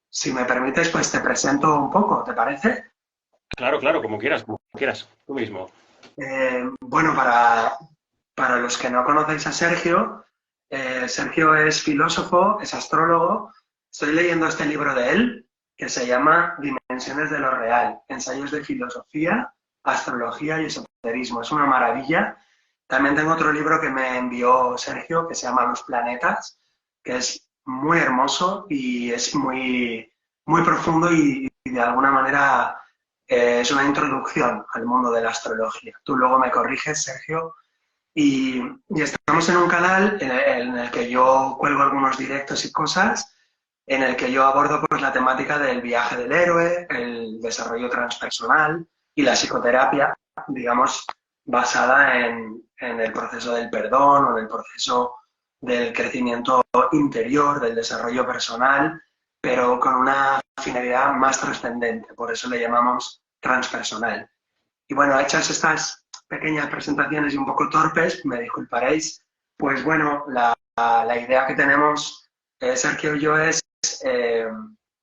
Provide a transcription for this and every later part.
si me permites, pues te presento un poco, ¿te parece? Claro, claro, como quieras, tú mismo. Bueno, para los que no conocéis a Sergio, Sergio es filósofo, es astrólogo. Estoy leyendo este libro de él que se llama Dimensiones de lo Real, ensayos de filosofía, astrología y esoterismo. Es una maravilla. También tengo otro libro que me envió Sergio que se llama Los Planetas, que es muy hermoso y es muy profundo y de alguna manera es una introducción al mundo de la astrología. Tú luego me corriges, Sergio. Y estamos en un canal en el que yo cuelgo algunos directos y cosas, en el que yo abordo pues, la temática del viaje del héroe, el desarrollo transpersonal y la psicoterapia, digamos, basada en el proceso del perdón o en el proceso del crecimiento interior, del desarrollo personal, pero con una finalidad más trascendente. Por eso le llamamos transpersonal. Y bueno, hechas estas pequeñas presentaciones y un poco torpes, me disculparéis, pues bueno, la idea que tenemos, Sergio y yo, es eh,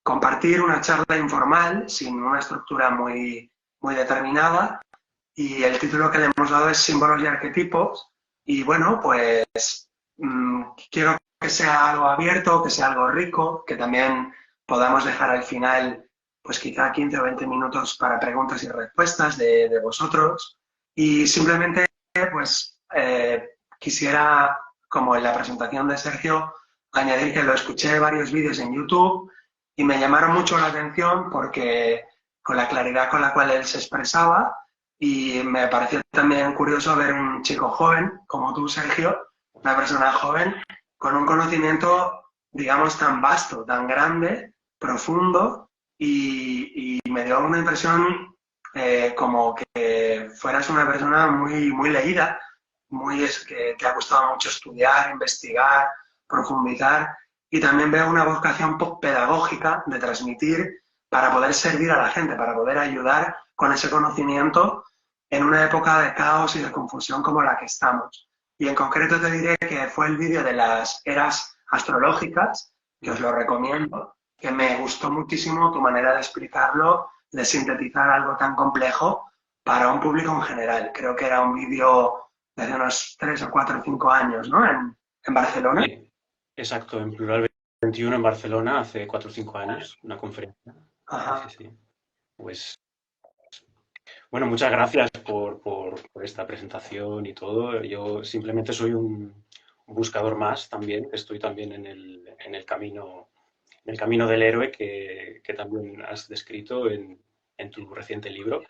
compartir una charla informal, sin una estructura muy determinada, y el título que le hemos dado es Símbolos y Arquetipos, y bueno, pues quiero que sea algo abierto, que sea algo rico, que también podamos dejar al final pues quizá 15 o 20 minutos para preguntas y respuestas de vosotros. Y simplemente, pues, quisiera, como en la presentación de Sergio, añadir que lo escuché varios vídeos en YouTube y me llamaron mucho la atención porque con la claridad con la cual él se expresaba y me pareció también curioso ver un chico joven como tú, Sergio, una persona joven, con un conocimiento, digamos, tan vasto, tan grande, profundo y me dio una impresión como que fueras una persona muy leída, que te ha gustado mucho estudiar, investigar, profundizar y también veo una vocación pedagógica de transmitir para poder servir a la gente, para poder ayudar con ese conocimiento en una época de caos y de confusión como la que estamos. Y en concreto te diré que fue el vídeo de las eras astrológicas, que os lo recomiendo, que me gustó muchísimo tu manera de explicarlo, de sintetizar algo tan complejo para un público en general. Creo que era un vídeo de hace unos 3 o 4 o 5 años, ¿no? En Barcelona. Sí, exacto, en Plural 21 en Barcelona hace 4 o 5 años, una conferencia. Sí, sí, Ajá. sí. Pues bueno, muchas gracias por esta presentación y todo. Yo simplemente soy un buscador más también, estoy también en el camino del héroe que también has descrito en tu reciente libro.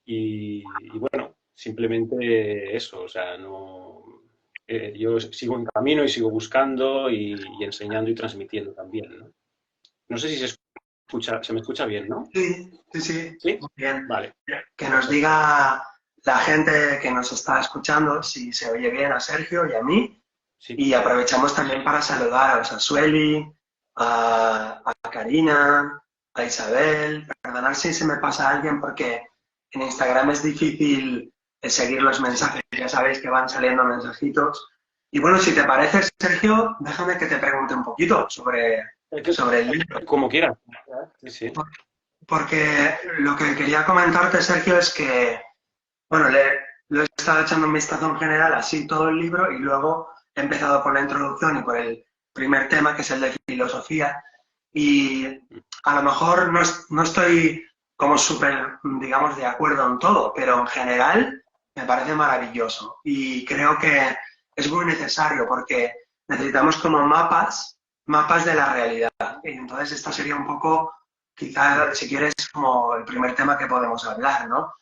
Y bueno, simplemente eso, o sea, no, yo sigo en camino y sigo buscando y enseñando y transmitiendo también, ¿no? No sé si se me escucha bien, ¿no? Sí, sí, sí, ¿Sí? muy bien. Vale, Que nos perfecto. diga la gente que nos está escuchando si se oye bien a Sergio y a mí. Sí. Y aprovechamos también para saludar a Osasueli, a Karina, a Isabel. Perdonad si se me pasa alguien porque en Instagram es difícil seguir los mensajes. Ya sabéis que van saliendo mensajitos. Y bueno, si te parece, Sergio, déjame que te pregunte un poquito sobre el libro. Como quieras. Sí, sí. Porque lo que quería comentarte, Sergio, es que, bueno, lo he estado echando un vistazo en general, así todo el libro, y luego he empezado por la introducción y por el primer tema, que es el de filosofía, y a lo mejor no estoy como súper, digamos, de acuerdo en todo, pero en general me parece maravilloso y creo que es muy necesario porque necesitamos como mapas de la realidad. Y entonces esto sería un poco, quizá, si quieres, como el primer tema que podemos hablar, ¿no?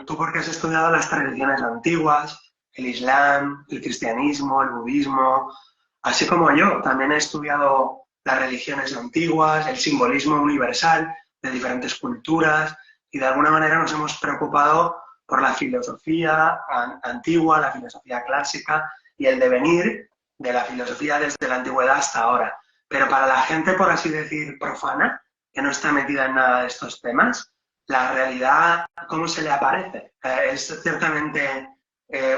Tú porque has estudiado las tradiciones antiguas, el Islam, el cristianismo, el budismo, así como yo, también he estudiado las religiones antiguas, el simbolismo universal de diferentes culturas y de alguna manera nos hemos preocupado por la filosofía antigua, la filosofía clásica y el devenir de la filosofía desde la antigüedad hasta ahora. Pero para la gente, por así decir, profana, que no está metida en nada de estos temas, la realidad, ¿cómo se le aparece? Es ciertamente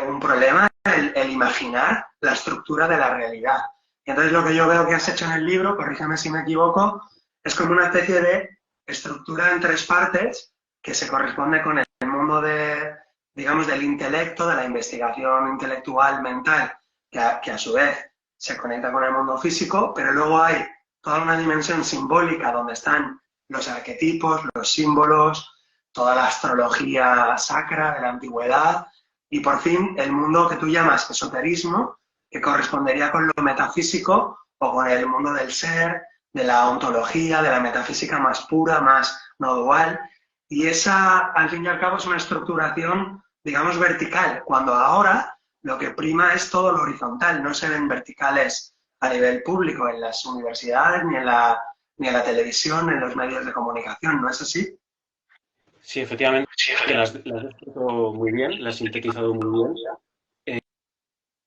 un problema el imaginar la estructura de la realidad. Y entonces lo que yo veo que has hecho en el libro, corrígeme si me equivoco, es como una especie de estructura en tres partes que se corresponde con el mundo de, digamos, del intelecto, de la investigación intelectual, mental, que a su vez se conecta con el mundo físico, pero luego hay toda una dimensión simbólica donde están los arquetipos, los símbolos, toda la astrología sacra de la antigüedad y por fin el mundo que tú llamas esoterismo, que correspondería con lo metafísico o con el mundo del ser, de la ontología, de la metafísica más pura, más no dual. Y esa, al fin y al cabo, es una estructuración, digamos, vertical, cuando ahora lo que prima es todo lo horizontal, no se ven verticales a nivel público en las universidades, ni en la televisión, ni en los medios de comunicación, ¿no es así? Sí, efectivamente, las has escrito muy bien, las has sintetizado muy bien.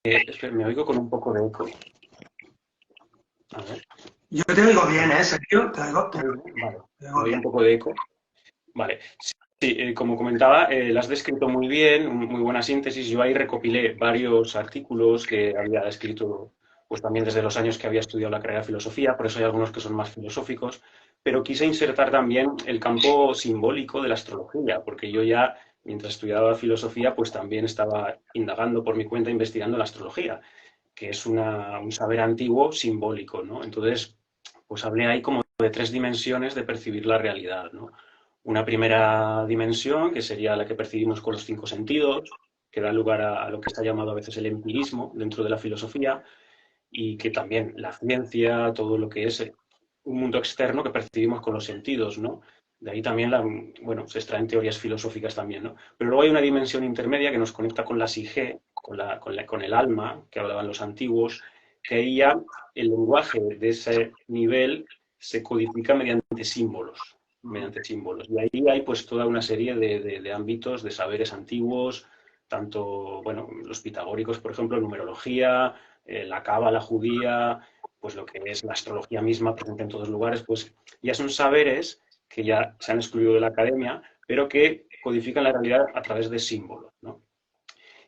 Espera, me oigo con un poco de eco. A ver. Yo te oigo bien, ¿eh, Sergio? Vale, Te me oigo oigo bien. un poco de eco. Vale. Sí, como comentaba, las has descrito muy bien, muy buena síntesis. Yo ahí recopilé varios artículos que había escrito, pues también desde los años que había estudiado la carrera de filosofía, por eso hay algunos que son más filosóficos, pero quise insertar también el campo simbólico de la astrología, porque yo ya, mientras estudiaba filosofía, pues también estaba indagando por mi cuenta, investigando la astrología, que es un saber antiguo simbólico, ¿no? Entonces, pues hablé ahí como de tres dimensiones de percibir la realidad, ¿no? Una primera dimensión, que sería la que percibimos con los cinco sentidos, que da lugar a lo que está llamado a veces el empirismo dentro de la filosofía, y que también la ciencia, todo lo que es un mundo externo que percibimos con los sentidos, ¿no? De ahí también, bueno, se extraen teorías filosóficas también, ¿no? Pero luego hay una dimensión intermedia que nos conecta con la psique, con el alma, que hablaban los antiguos, que ahí ya el lenguaje de ese nivel se codifica mediante símbolos, mediante símbolos. Y ahí hay pues toda una serie de ámbitos, de saberes antiguos, tanto, bueno, los pitagóricos, por ejemplo, numerología, la cábala judía, pues lo que es la astrología misma presente en todos lugares, pues ya son saberes que ya se han excluido de la academia, pero que codifican la realidad a través de símbolos, ¿no?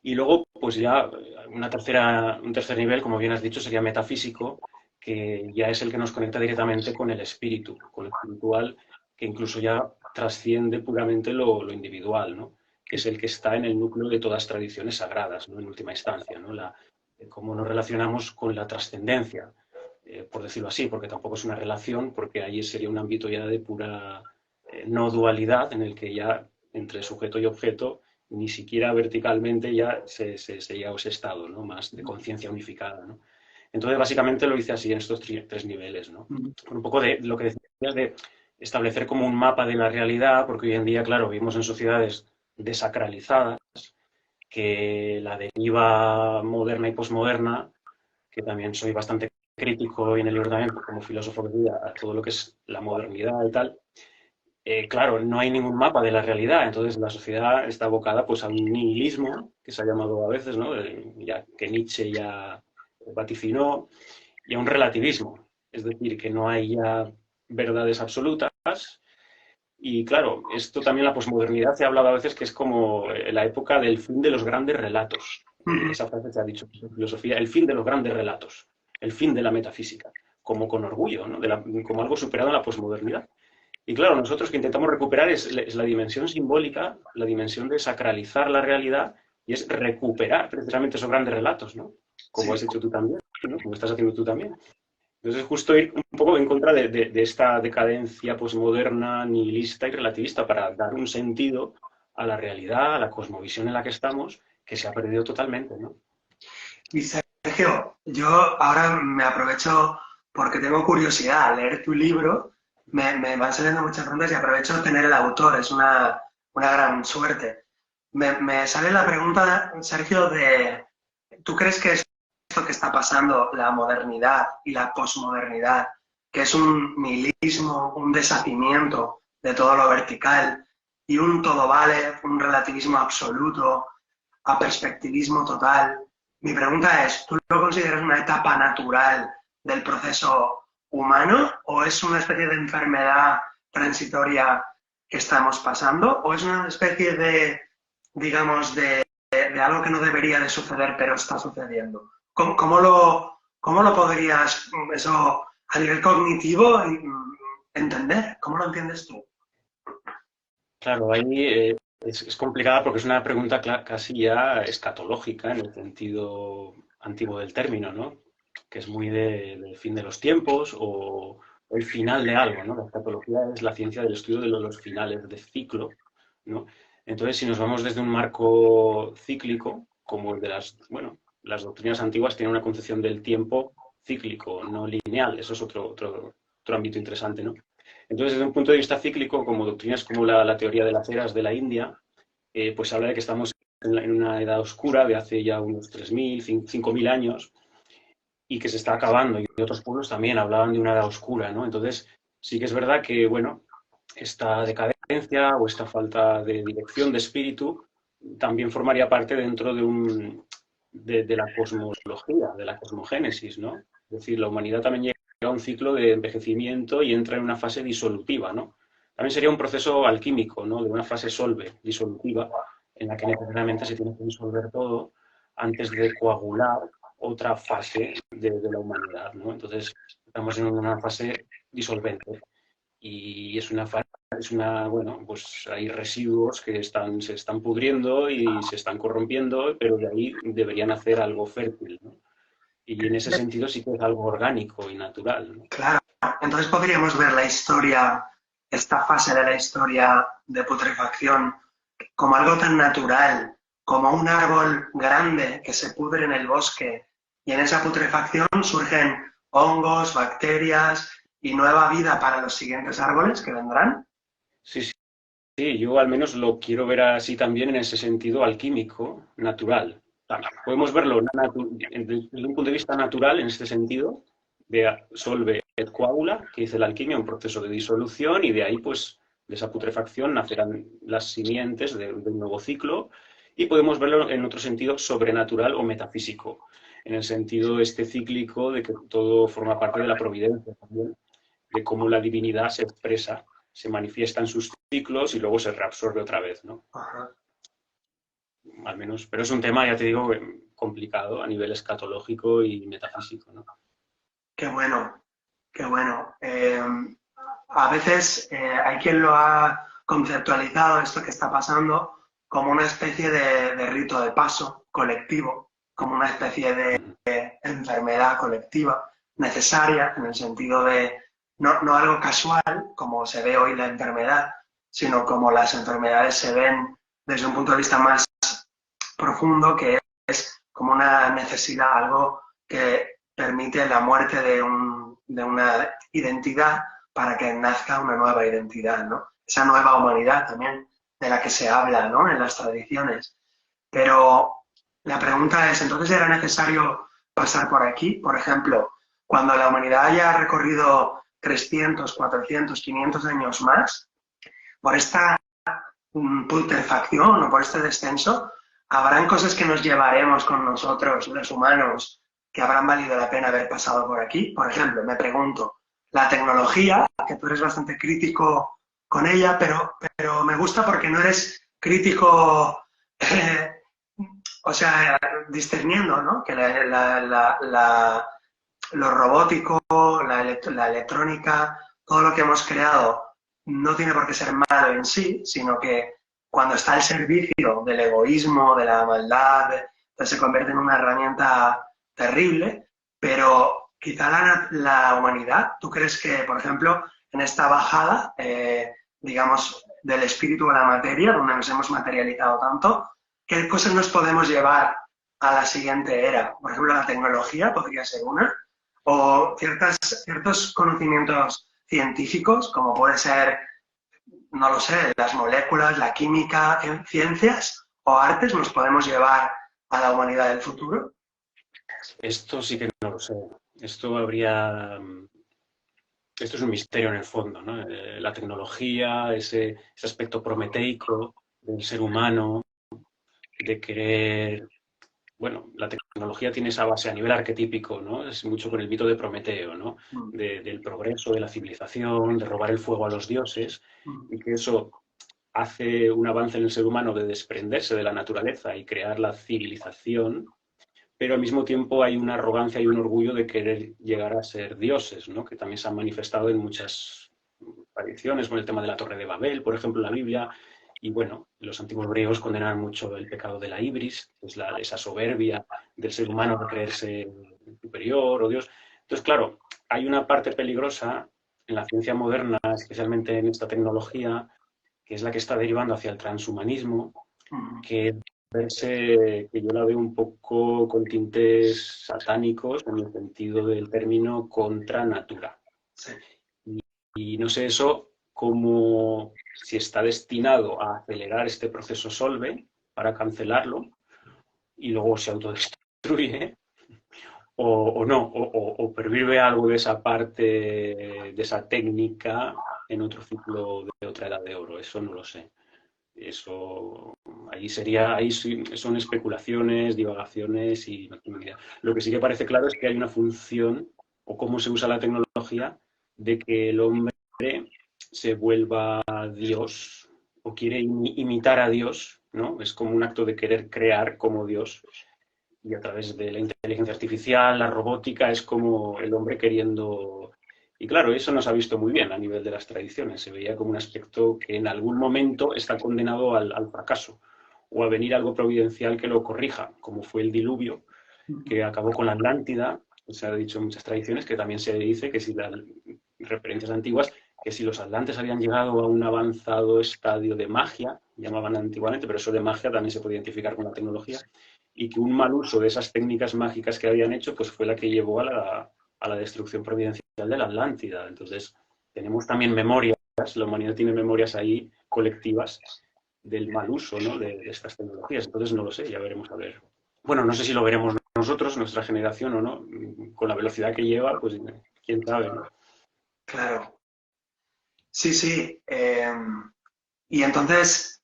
Y luego, pues ya un tercer nivel, como bien has dicho, sería metafísico, que ya es el que nos conecta directamente con el espíritu, con lo espiritual, que incluso ya trasciende puramente lo individual, ¿no? Que es el que está en el núcleo de todas las tradiciones sagradas, ¿no? En última instancia, ¿no? Cómo nos relacionamos con la trascendencia, por decirlo así, porque tampoco es una relación, porque ahí sería un ámbito ya de pura no dualidad, en el que ya entre sujeto y objeto ni siquiera verticalmente ya se llega a ese estado, ¿no? Más de conciencia unificada, ¿no? Entonces, básicamente lo hice así en estos tres niveles, ¿no? Un poco de lo que decías de establecer como un mapa de la realidad, porque hoy en día, claro, vivimos en sociedades desacralizadas, que la deriva moderna y posmoderna, que también soy bastante crítico en el libro también, como filósofo que diga, a todo lo que es la modernidad y tal, claro, no hay ningún mapa de la realidad, entonces la sociedad está abocada pues a un nihilismo, que se ha llamado a veces, ¿no? Ya, que Nietzsche ya vaticinó, y a un relativismo, es decir, que no hay ya verdades absolutas. Y claro, esto también la posmodernidad se ha hablado a veces que es como la época del fin de los grandes relatos. Esa frase se ha dicho en filosofía, el fin de los grandes relatos, el fin de la metafísica, como con orgullo, ¿no? Como algo superado en la posmodernidad. Y claro, nosotros que intentamos recuperar es la dimensión simbólica, la dimensión de sacralizar la realidad y es recuperar precisamente esos grandes relatos, ¿no? Como Sí. has hecho tú también, ¿no? Como estás haciendo tú también. Entonces, justo ir un poco en contra de esta decadencia posmoderna, nihilista y relativista para dar un sentido a la realidad, a la cosmovisión en la que estamos, que se ha perdido totalmente, ¿no? Y Sergio, yo ahora me aprovecho porque tengo curiosidad al leer tu libro, me van saliendo muchas preguntas y aprovecho de tener el autor, es una gran suerte. Me sale la pregunta, Sergio, de, ¿tú crees que esto que está pasando, la modernidad y la posmodernidad, que es un nihilismo, un deshacimiento de todo lo vertical y un todo vale, un relativismo absoluto, a perspectivismo total? Mi pregunta es, ¿tú lo consideras una etapa natural del proceso humano o es una especie de enfermedad transitoria que estamos pasando o es una especie de, digamos, de algo que no debería de suceder pero está sucediendo? ¿Cómo lo podrías, eso, a nivel cognitivo, entender? ¿Cómo lo entiendes tú? Claro, ahí es complicada porque es una pregunta casi ya escatológica en el sentido antiguo del término, ¿no? Que es muy del fin de los tiempos o el final de algo, ¿no? La escatología es la ciencia del estudio de los finales de ciclo, ¿no? Entonces, si nos vamos desde un marco cíclico, como el de bueno, las doctrinas antiguas tienen una concepción del tiempo cíclico, no lineal. Eso es otro ámbito interesante, ¿no? Entonces, desde un punto de vista cíclico, como doctrinas como la teoría de las eras de la India, pues habla de que estamos en una edad oscura de hace ya unos 3.000, 5.000 años y que se está acabando. Y otros pueblos también hablaban de una edad oscura, ¿no? Entonces, sí que es verdad que, bueno, esta decadencia o esta falta de dirección de espíritu también formaría parte dentro de la cosmología, de la cosmogénesis, ¿no? Es decir, la humanidad también llega a un ciclo de envejecimiento y entra en una fase disolutiva, ¿no? También sería un proceso alquímico, ¿no? De una fase solve, disolutiva, en la que necesariamente se tiene que disolver todo antes de coagular otra fase de la humanidad, ¿no? Entonces, estamos en una fase disolvente y bueno, pues hay residuos que se están pudriendo y se están corrompiendo, pero de ahí deberían hacer algo fértil, ¿no? Y en ese sentido sí que es algo orgánico y natural, ¿no? Claro, entonces podríamos ver la historia, esta fase de la historia de putrefacción, como algo tan natural, como un árbol grande que se pudre en el bosque y en esa putrefacción surgen hongos, bacterias y nueva vida para los siguientes árboles que vendrán. Sí, sí, sí, yo al menos lo quiero ver así también en ese sentido alquímico, natural. Podemos verlo desde un punto de vista natural en este sentido, de solve et coagula, que dice la alquimia, un proceso de disolución, y de ahí, pues, de esa putrefacción nacerán las simientes de un nuevo ciclo, y podemos verlo en otro sentido sobrenatural o metafísico, en el sentido este cíclico de que todo forma parte de la providencia también, de cómo la divinidad se expresa, se manifiesta en sus ciclos y luego se reabsorbe otra vez, ¿no? Ajá. Al menos, pero es un tema, ya te digo, complicado a nivel escatológico y metafísico, ¿no? Qué bueno, qué bueno. A veces hay quien lo ha conceptualizado, esto que está pasando, como una especie de rito de paso colectivo, como una especie de Uh -huh. enfermedad colectiva necesaria en el sentido de no algo casual, como se ve hoy la enfermedad, sino como las enfermedades se ven desde un punto de vista más profundo, que es como una necesidad, algo que permite la muerte de una identidad para que nazca una nueva identidad, ¿no? Esa nueva humanidad también de la que se habla, ¿no? En las tradiciones. Pero la pregunta es, ¿entonces era necesario pasar por aquí? Por ejemplo, cuando la humanidad haya recorrido 300, 400, 500 años más, por esta putrefacción o por este descenso, habrán cosas que nos llevaremos con nosotros, los humanos, que habrán valido la pena haber pasado por aquí. Por ejemplo, me pregunto, la tecnología, que tú eres bastante crítico con ella, pero me gusta porque no eres crítico, eh, o sea, discerniendo, ¿no? Que lo robótico, la electrónica, todo lo que hemos creado no tiene por qué ser malo en sí, sino que cuando está al servicio del egoísmo, de la maldad, pues se convierte en una herramienta terrible, pero quizá la humanidad, ¿tú crees que, por ejemplo, en esta bajada, digamos, del espíritu a la materia, donde nos hemos materializado tanto, qué cosas nos podemos llevar a la siguiente era? Por ejemplo, la tecnología podría ser una, o ciertos conocimientos científicos, como puede ser, no lo sé, las moléculas, la química, ciencias o artes, nos podemos llevar a la humanidad del futuro. Esto sí que no lo sé. Esto habría... Esto es un misterio en el fondo, ¿no? La tecnología, ese aspecto prometeico del ser humano, de querer... Bueno, la tecnología tiene esa base a nivel arquetípico, ¿no? Es mucho con el mito de Prometeo, ¿no? Mm, Del progreso, de la civilización, de robar el fuego a los dioses, mm, y que eso hace un avance en el ser humano de desprenderse de la naturaleza y crear la civilización, pero al mismo tiempo hay una arrogancia y un orgullo de querer llegar a ser dioses, ¿no? Que también se han manifestado en muchas tradiciones, con el tema de la Torre de Babel, por ejemplo, en la Biblia. Y bueno, los antiguos griegos condenaban mucho el pecado de la ibris, que es esa soberbia del ser humano de creerse superior o Dios. Entonces, claro, hay una parte peligrosa en la ciencia moderna, especialmente en esta tecnología, que es la que está derivando hacia el transhumanismo, que que yo la veo un poco con tintes satánicos en el sentido del término contra natura. Sí. Y no sé eso como si está destinado a acelerar este proceso Solve para cancelarlo y luego se autodestruye o no, o pervive algo de esa parte, de esa técnica en otro ciclo de otra edad de oro. Eso no lo sé. Eso ahí sí, son especulaciones, divagaciones y no tengo ni idea. Lo que sí que parece claro es que hay una función o cómo se usa la tecnología de que el hombre se vuelva Dios o quiere imitar a Dios, ¿no? Es como un acto de querer crear como Dios y a través de la inteligencia artificial, la robótica, es como el hombre queriendo... Y claro, eso no se ha visto muy bien a nivel de las tradiciones. Se veía como un aspecto que en algún momento está condenado al fracaso o a venir algo providencial que lo corrija, como fue el diluvio, que acabó con la Atlántida. Se ha dicho en muchas tradiciones que también se dice que si las referencias antiguas, que si los atlantes habían llegado a un avanzado estadio de magia, llamaban antiguamente, pero eso de magia también se puede identificar con la tecnología, y que un mal uso de esas técnicas mágicas que habían hecho, pues fue la que llevó a la destrucción providencial de la Atlántida. Entonces, tenemos también memorias, la humanidad tiene memorias ahí colectivas del mal uso, ¿no? de estas tecnologías. Entonces, no lo sé, ya veremos a ver. Bueno, no sé si lo veremos nosotros, nuestra generación o no, con la velocidad que lleva, pues quién sabe, ¿no? Claro. Sí, sí. Y entonces,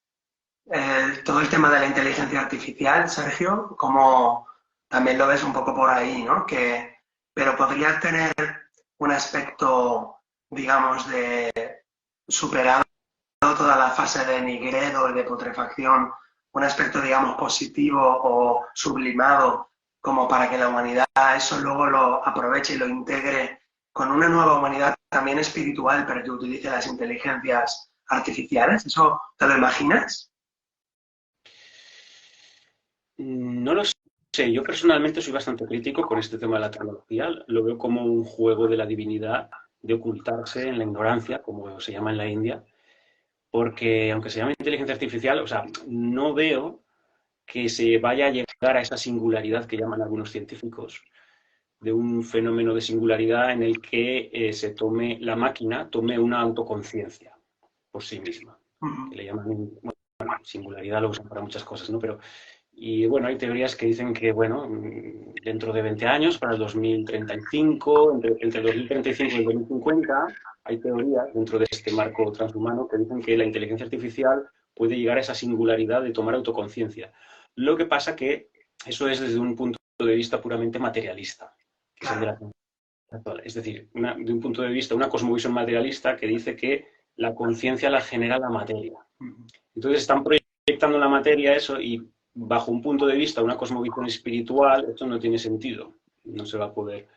todo el tema de la inteligencia artificial, Sergio, como también lo ves un poco por ahí, ¿no? Pero podría tener un aspecto, digamos, de superado toda la fase de nigredo y de putrefacción, un aspecto, digamos, positivo o sublimado, como para que la humanidad eso luego lo aproveche y lo integre con una nueva humanidad también espiritual, pero que utilice las inteligencias artificiales. ¿Eso te lo imaginas? No lo sé, yo personalmente soy bastante crítico con este tema de la tecnología, lo veo como un juego de la divinidad, de ocultarse en la ignorancia, como se llama en la India, porque aunque se llame inteligencia artificial, o sea, no veo que se vaya a llegar a esa singularidad que llaman algunos científicos, de un fenómeno de singularidad en el que la máquina tome una autoconciencia por sí misma, Uh -huh. que le llaman, bueno, singularidad lo usan para muchas cosas, ¿no? Pero y bueno, hay teorías que dicen que, bueno, dentro de 20 años, para el 2035, entre el 2035 y el 2050, hay teorías dentro de este marco transhumano que dicen que la inteligencia artificial puede llegar a esa singularidad de tomar autoconciencia. Lo que pasa que eso es desde un punto de vista puramente materialista, que es el de Claro. la ciencia actual. Es decir, de un punto de vista, una cosmovisión materialista que dice que la conciencia la genera la materia. Uh -huh. Entonces están proyectando la materia eso y bajo un punto de vista, una cosmovisión espiritual, esto no tiene sentido, no se va a poder,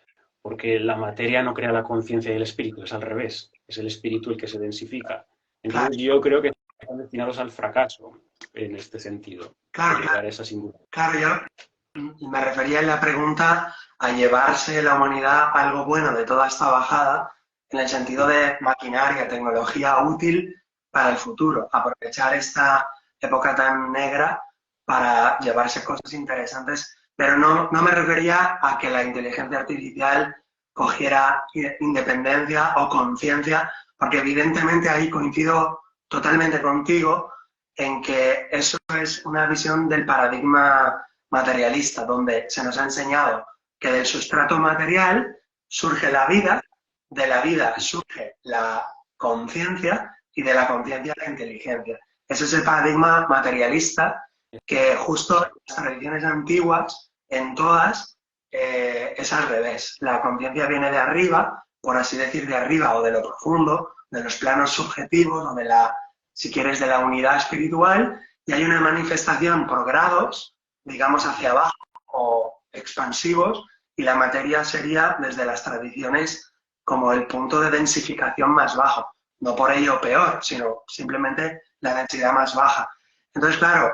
porque la materia no crea la conciencia y el espíritu, es al revés, es el espíritu el que se densifica. Claro, Entonces yo creo que están destinados al fracaso en este sentido, de claro, llegar a esa singularidad. claro, yo me refería en la pregunta a llevarse la humanidad algo bueno de toda esta bajada, en el sentido de maquinaria, tecnología útil para el futuro, aprovechar esta época tan negra para llevarse cosas interesantes, pero no me refería a que la inteligencia artificial cogiera independencia o conciencia, porque evidentemente ahí coincido totalmente contigo en que eso es una visión del paradigma materialista, donde se nos ha enseñado que del sustrato material surge la vida, de la vida surge la conciencia y de la conciencia la inteligencia. Ese es el paradigma materialista que justo en las tradiciones antiguas, en todas, es al revés. La conciencia viene de arriba, por así decir, de arriba o de lo profundo, de los planos subjetivos o de la, si quieres, de la unidad espiritual, y hay una manifestación por grados, digamos hacia abajo o expansivos y la materia sería desde las tradiciones como el punto de densificación más bajo. No por ello peor, sino simplemente la densidad más baja. Entonces, claro,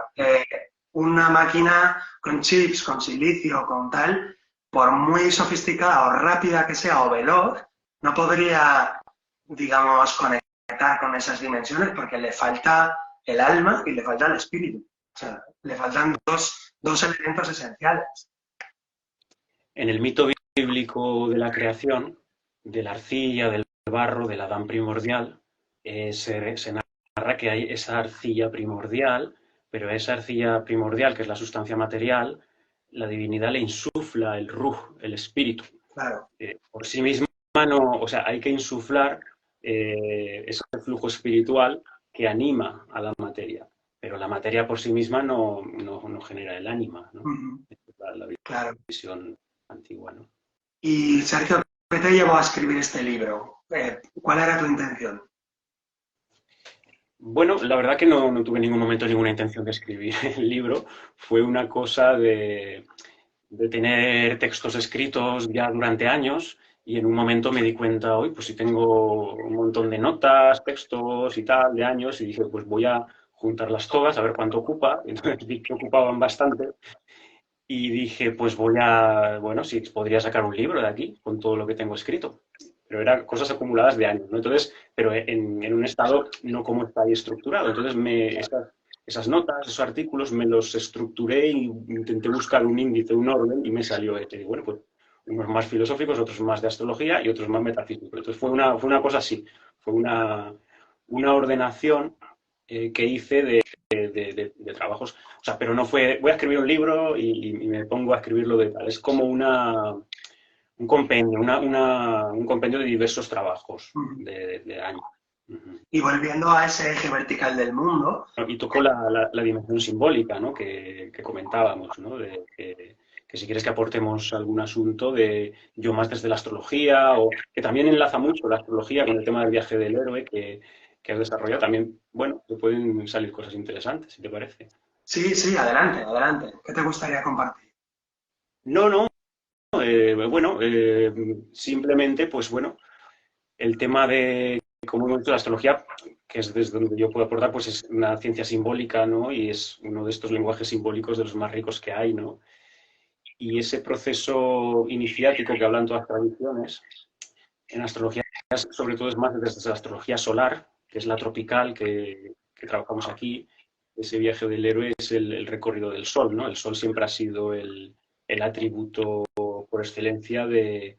una máquina con chips, con silicio, con tal, por muy sofisticada o rápida que sea o veloz, no podría, digamos, conectar con esas dimensiones porque le falta el alma y le falta el espíritu. O sea, le faltan dos elementos esenciales. En el mito bíblico de la creación, de la arcilla, del barro, del Adán primordial, se narra que hay esa arcilla primordial, pero a esa arcilla primordial, que es la sustancia material, la divinidad le insufla el ruh, el espíritu. Claro. Por sí misma no, o sea, hay que insuflar ese flujo espiritual que anima a la materia, pero la materia por sí misma no genera el ánima, ¿no? La Claro. visión antigua, ¿no? Y Sergio, ¿qué te llevó a escribir este libro? ¿Cuál era tu intención? Bueno, la verdad que no tuve en ningún momento ninguna intención de escribir el libro. Fue una cosa de tener textos escritos ya durante años y en un momento me di cuenta, hoy pues si tengo un montón de notas, textos y tal, de años, y dije, pues voy a juntarlas todas, a ver cuánto ocupa. Entonces vi que ocupaban bastante y dije, pues bueno, sí, podría sacar un libro de aquí con todo lo que tengo escrito. Pero eran cosas acumuladas de años, ¿no? Entonces, pero en un estado no como está ahí estructurado. Entonces, esas notas, esos artículos, me los estructuré y intenté buscar un índice, un orden, y me salió este. Y bueno, pues unos más filosóficos, otros más de astrología y otros más metafísicos. Entonces, fue una cosa así. Fue una ordenación que hice de trabajos. O sea, pero no fue, voy a escribir un libro y me pongo a escribirlo de tal. Es como un compendio, un compendio de diversos trabajos de años. Y volviendo a ese eje vertical del mundo. Y tocó la dimensión simbólica, ¿no? que comentábamos, ¿no? Que si quieres que aportemos algún asunto de yo más desde la astrología, o que también enlaza mucho la astrología con el tema del viaje del héroe que has desarrollado, también, bueno, te pueden salir cosas interesantes, si te parece. Sí, sí, adelante, adelante. ¿Qué te gustaría compartir? No, bueno, simplemente, pues bueno, el tema de, como hemos dicho, la astrología, que es desde donde yo puedo aportar, pues es una ciencia simbólica, ¿no? Y es uno de estos lenguajes simbólicos de los más ricos que hay, ¿no? Y ese proceso iniciático que hablan todas las tradiciones, en astrología, sobre todo es más desde la astrología solar, que es la tropical que trabajamos aquí. Ese viaje del héroe es el recorrido del sol, ¿no? El sol siempre ha sido el atributo por excelencia bueno,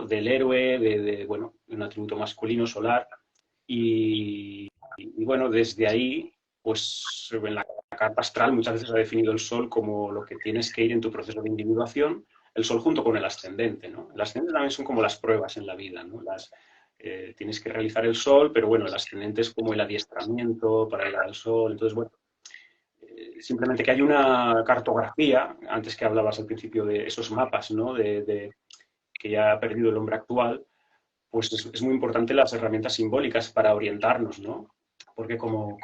del héroe, bueno, un atributo masculino solar. Y bueno, desde ahí, pues en la carta astral muchas veces ha definido el sol como lo que tienes que ir en tu proceso de individuación, el sol junto con el ascendente, ¿no? El ascendente también son como las pruebas en la vida, ¿no? Tienes que realizar el sol, pero bueno, el ascendente es como el adiestramiento para llegar al sol. Entonces, bueno, simplemente que hay una cartografía, antes que hablabas al principio de esos mapas, ¿no? Que ya ha perdido el hombre actual, pues es muy importante las herramientas simbólicas para orientarnos, ¿no? Porque como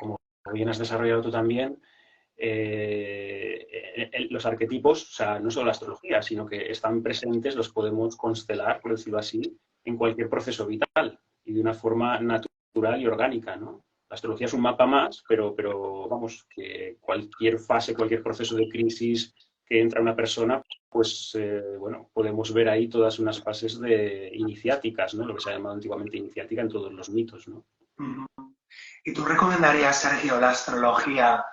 bien has desarrollado tú también, los arquetipos, o sea, no solo la astrología, sino que están presentes, los podemos constelar, por decirlo así, en cualquier proceso vital y de una forma natural y orgánica, ¿no? La astrología es un mapa más, pero vamos, que cualquier fase, cualquier proceso de crisis que entra una persona, pues bueno, podemos ver ahí todas unas fases de iniciáticas, ¿no? Lo que se ha llamado antiguamente iniciática en todos los mitos, ¿no? ¿Y tú recomendarías, Sergio, la astrología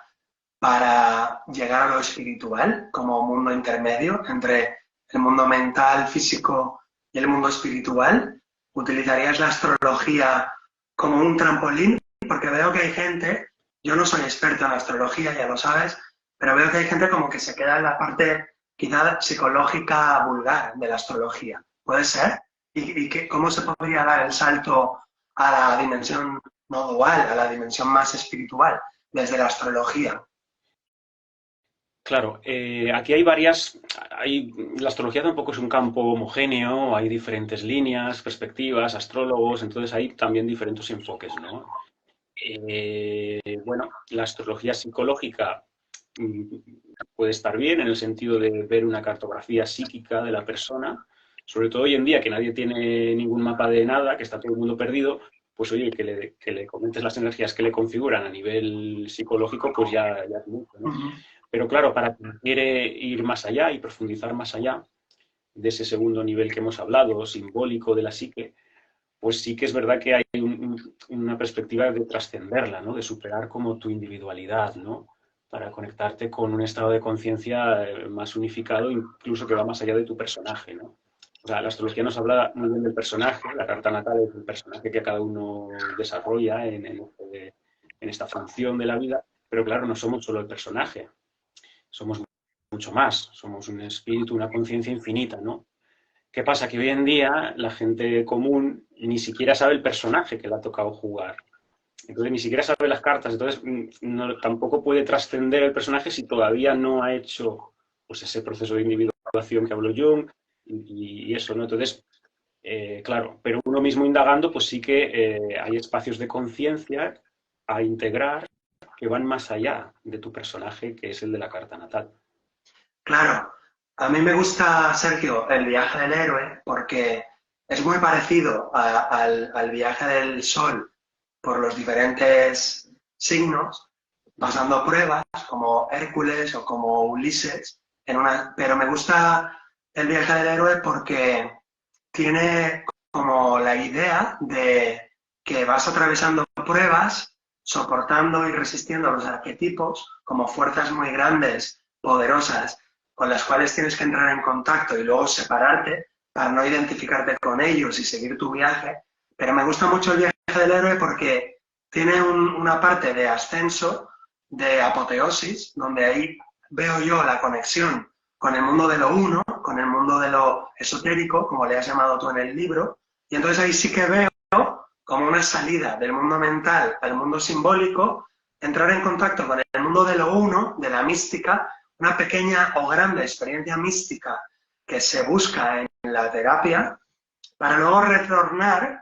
para llegar a lo espiritual como mundo intermedio entre el mundo mental, físico y el mundo espiritual? ¿Utilizarías la astrología como un trampolín? Porque veo que hay gente, yo no soy experto en astrología, ya lo sabes, pero veo que hay gente como que se queda en la parte quizá psicológica vulgar de la astrología. ¿Puede ser? ¿Y cómo se podría dar el salto a la dimensión no dual, a la dimensión más espiritual desde la astrología? Claro, aquí la astrología tampoco es un campo homogéneo, hay diferentes líneas, perspectivas, astrólogos, entonces hay también diferentes enfoques, ¿no? Bueno, la astrología psicológica mm, puede estar bien en el sentido de ver una cartografía psíquica de la persona, sobre todo hoy en día que nadie tiene ningún mapa de nada, que está todo el mundo perdido, pues oye, que le comentes las energías que le configuran a nivel psicológico, pues ya es mucho, ¿no? Ujú. Pero claro, para quien quiere ir más allá y profundizar más allá de ese segundo nivel que hemos hablado, simbólico de la psique, pues sí que es verdad que hay una perspectiva de trascenderla, ¿no? De superar como tu individualidad, ¿no? Para conectarte con un estado de conciencia más unificado, incluso que va más allá de tu personaje, ¿no? O sea, la astrología nos habla muy bien del personaje, la carta natal es el personaje que cada uno desarrolla en esta función de la vida, pero claro, no somos solo el personaje, somos mucho más, somos un espíritu, una conciencia infinita, ¿no? ¿Qué pasa? Que hoy en día la gente común ni siquiera sabe el personaje que le ha tocado jugar. Entonces ni siquiera sabe las cartas. Entonces tampoco puede trascender el personaje si todavía no ha hecho pues, ese proceso de individuación que habló Jung y eso, ¿no? Entonces, claro, pero uno mismo indagando, pues sí que hay espacios de conciencia a integrar que van más allá de tu personaje, que es el de la carta natal. Claro, a mí me gusta, Sergio, el viaje del héroe porque es muy parecido al viaje del sol por los diferentes signos, Ujú. pasando pruebas como Hércules o como Ulises, pero me gusta el viaje del héroe porque tiene como la idea de que vas atravesando pruebas, soportando y resistiendo los arquetipos como fuerzas muy grandes, poderosas, con las cuales tienes que entrar en contacto y luego separarte para no identificarte con ellos y seguir tu viaje. Pero me gusta mucho el viaje del héroe porque tiene una parte de ascenso, de apoteosis, donde ahí veo yo la conexión con el mundo de lo uno, con el mundo de lo esotérico, como le has llamado tú en el libro, y entonces ahí sí que veo como una salida del mundo mental al mundo simbólico, entrar en contacto con el mundo de lo uno, de la mística, una pequeña o grande experiencia mística que se busca en la terapia, para luego retornar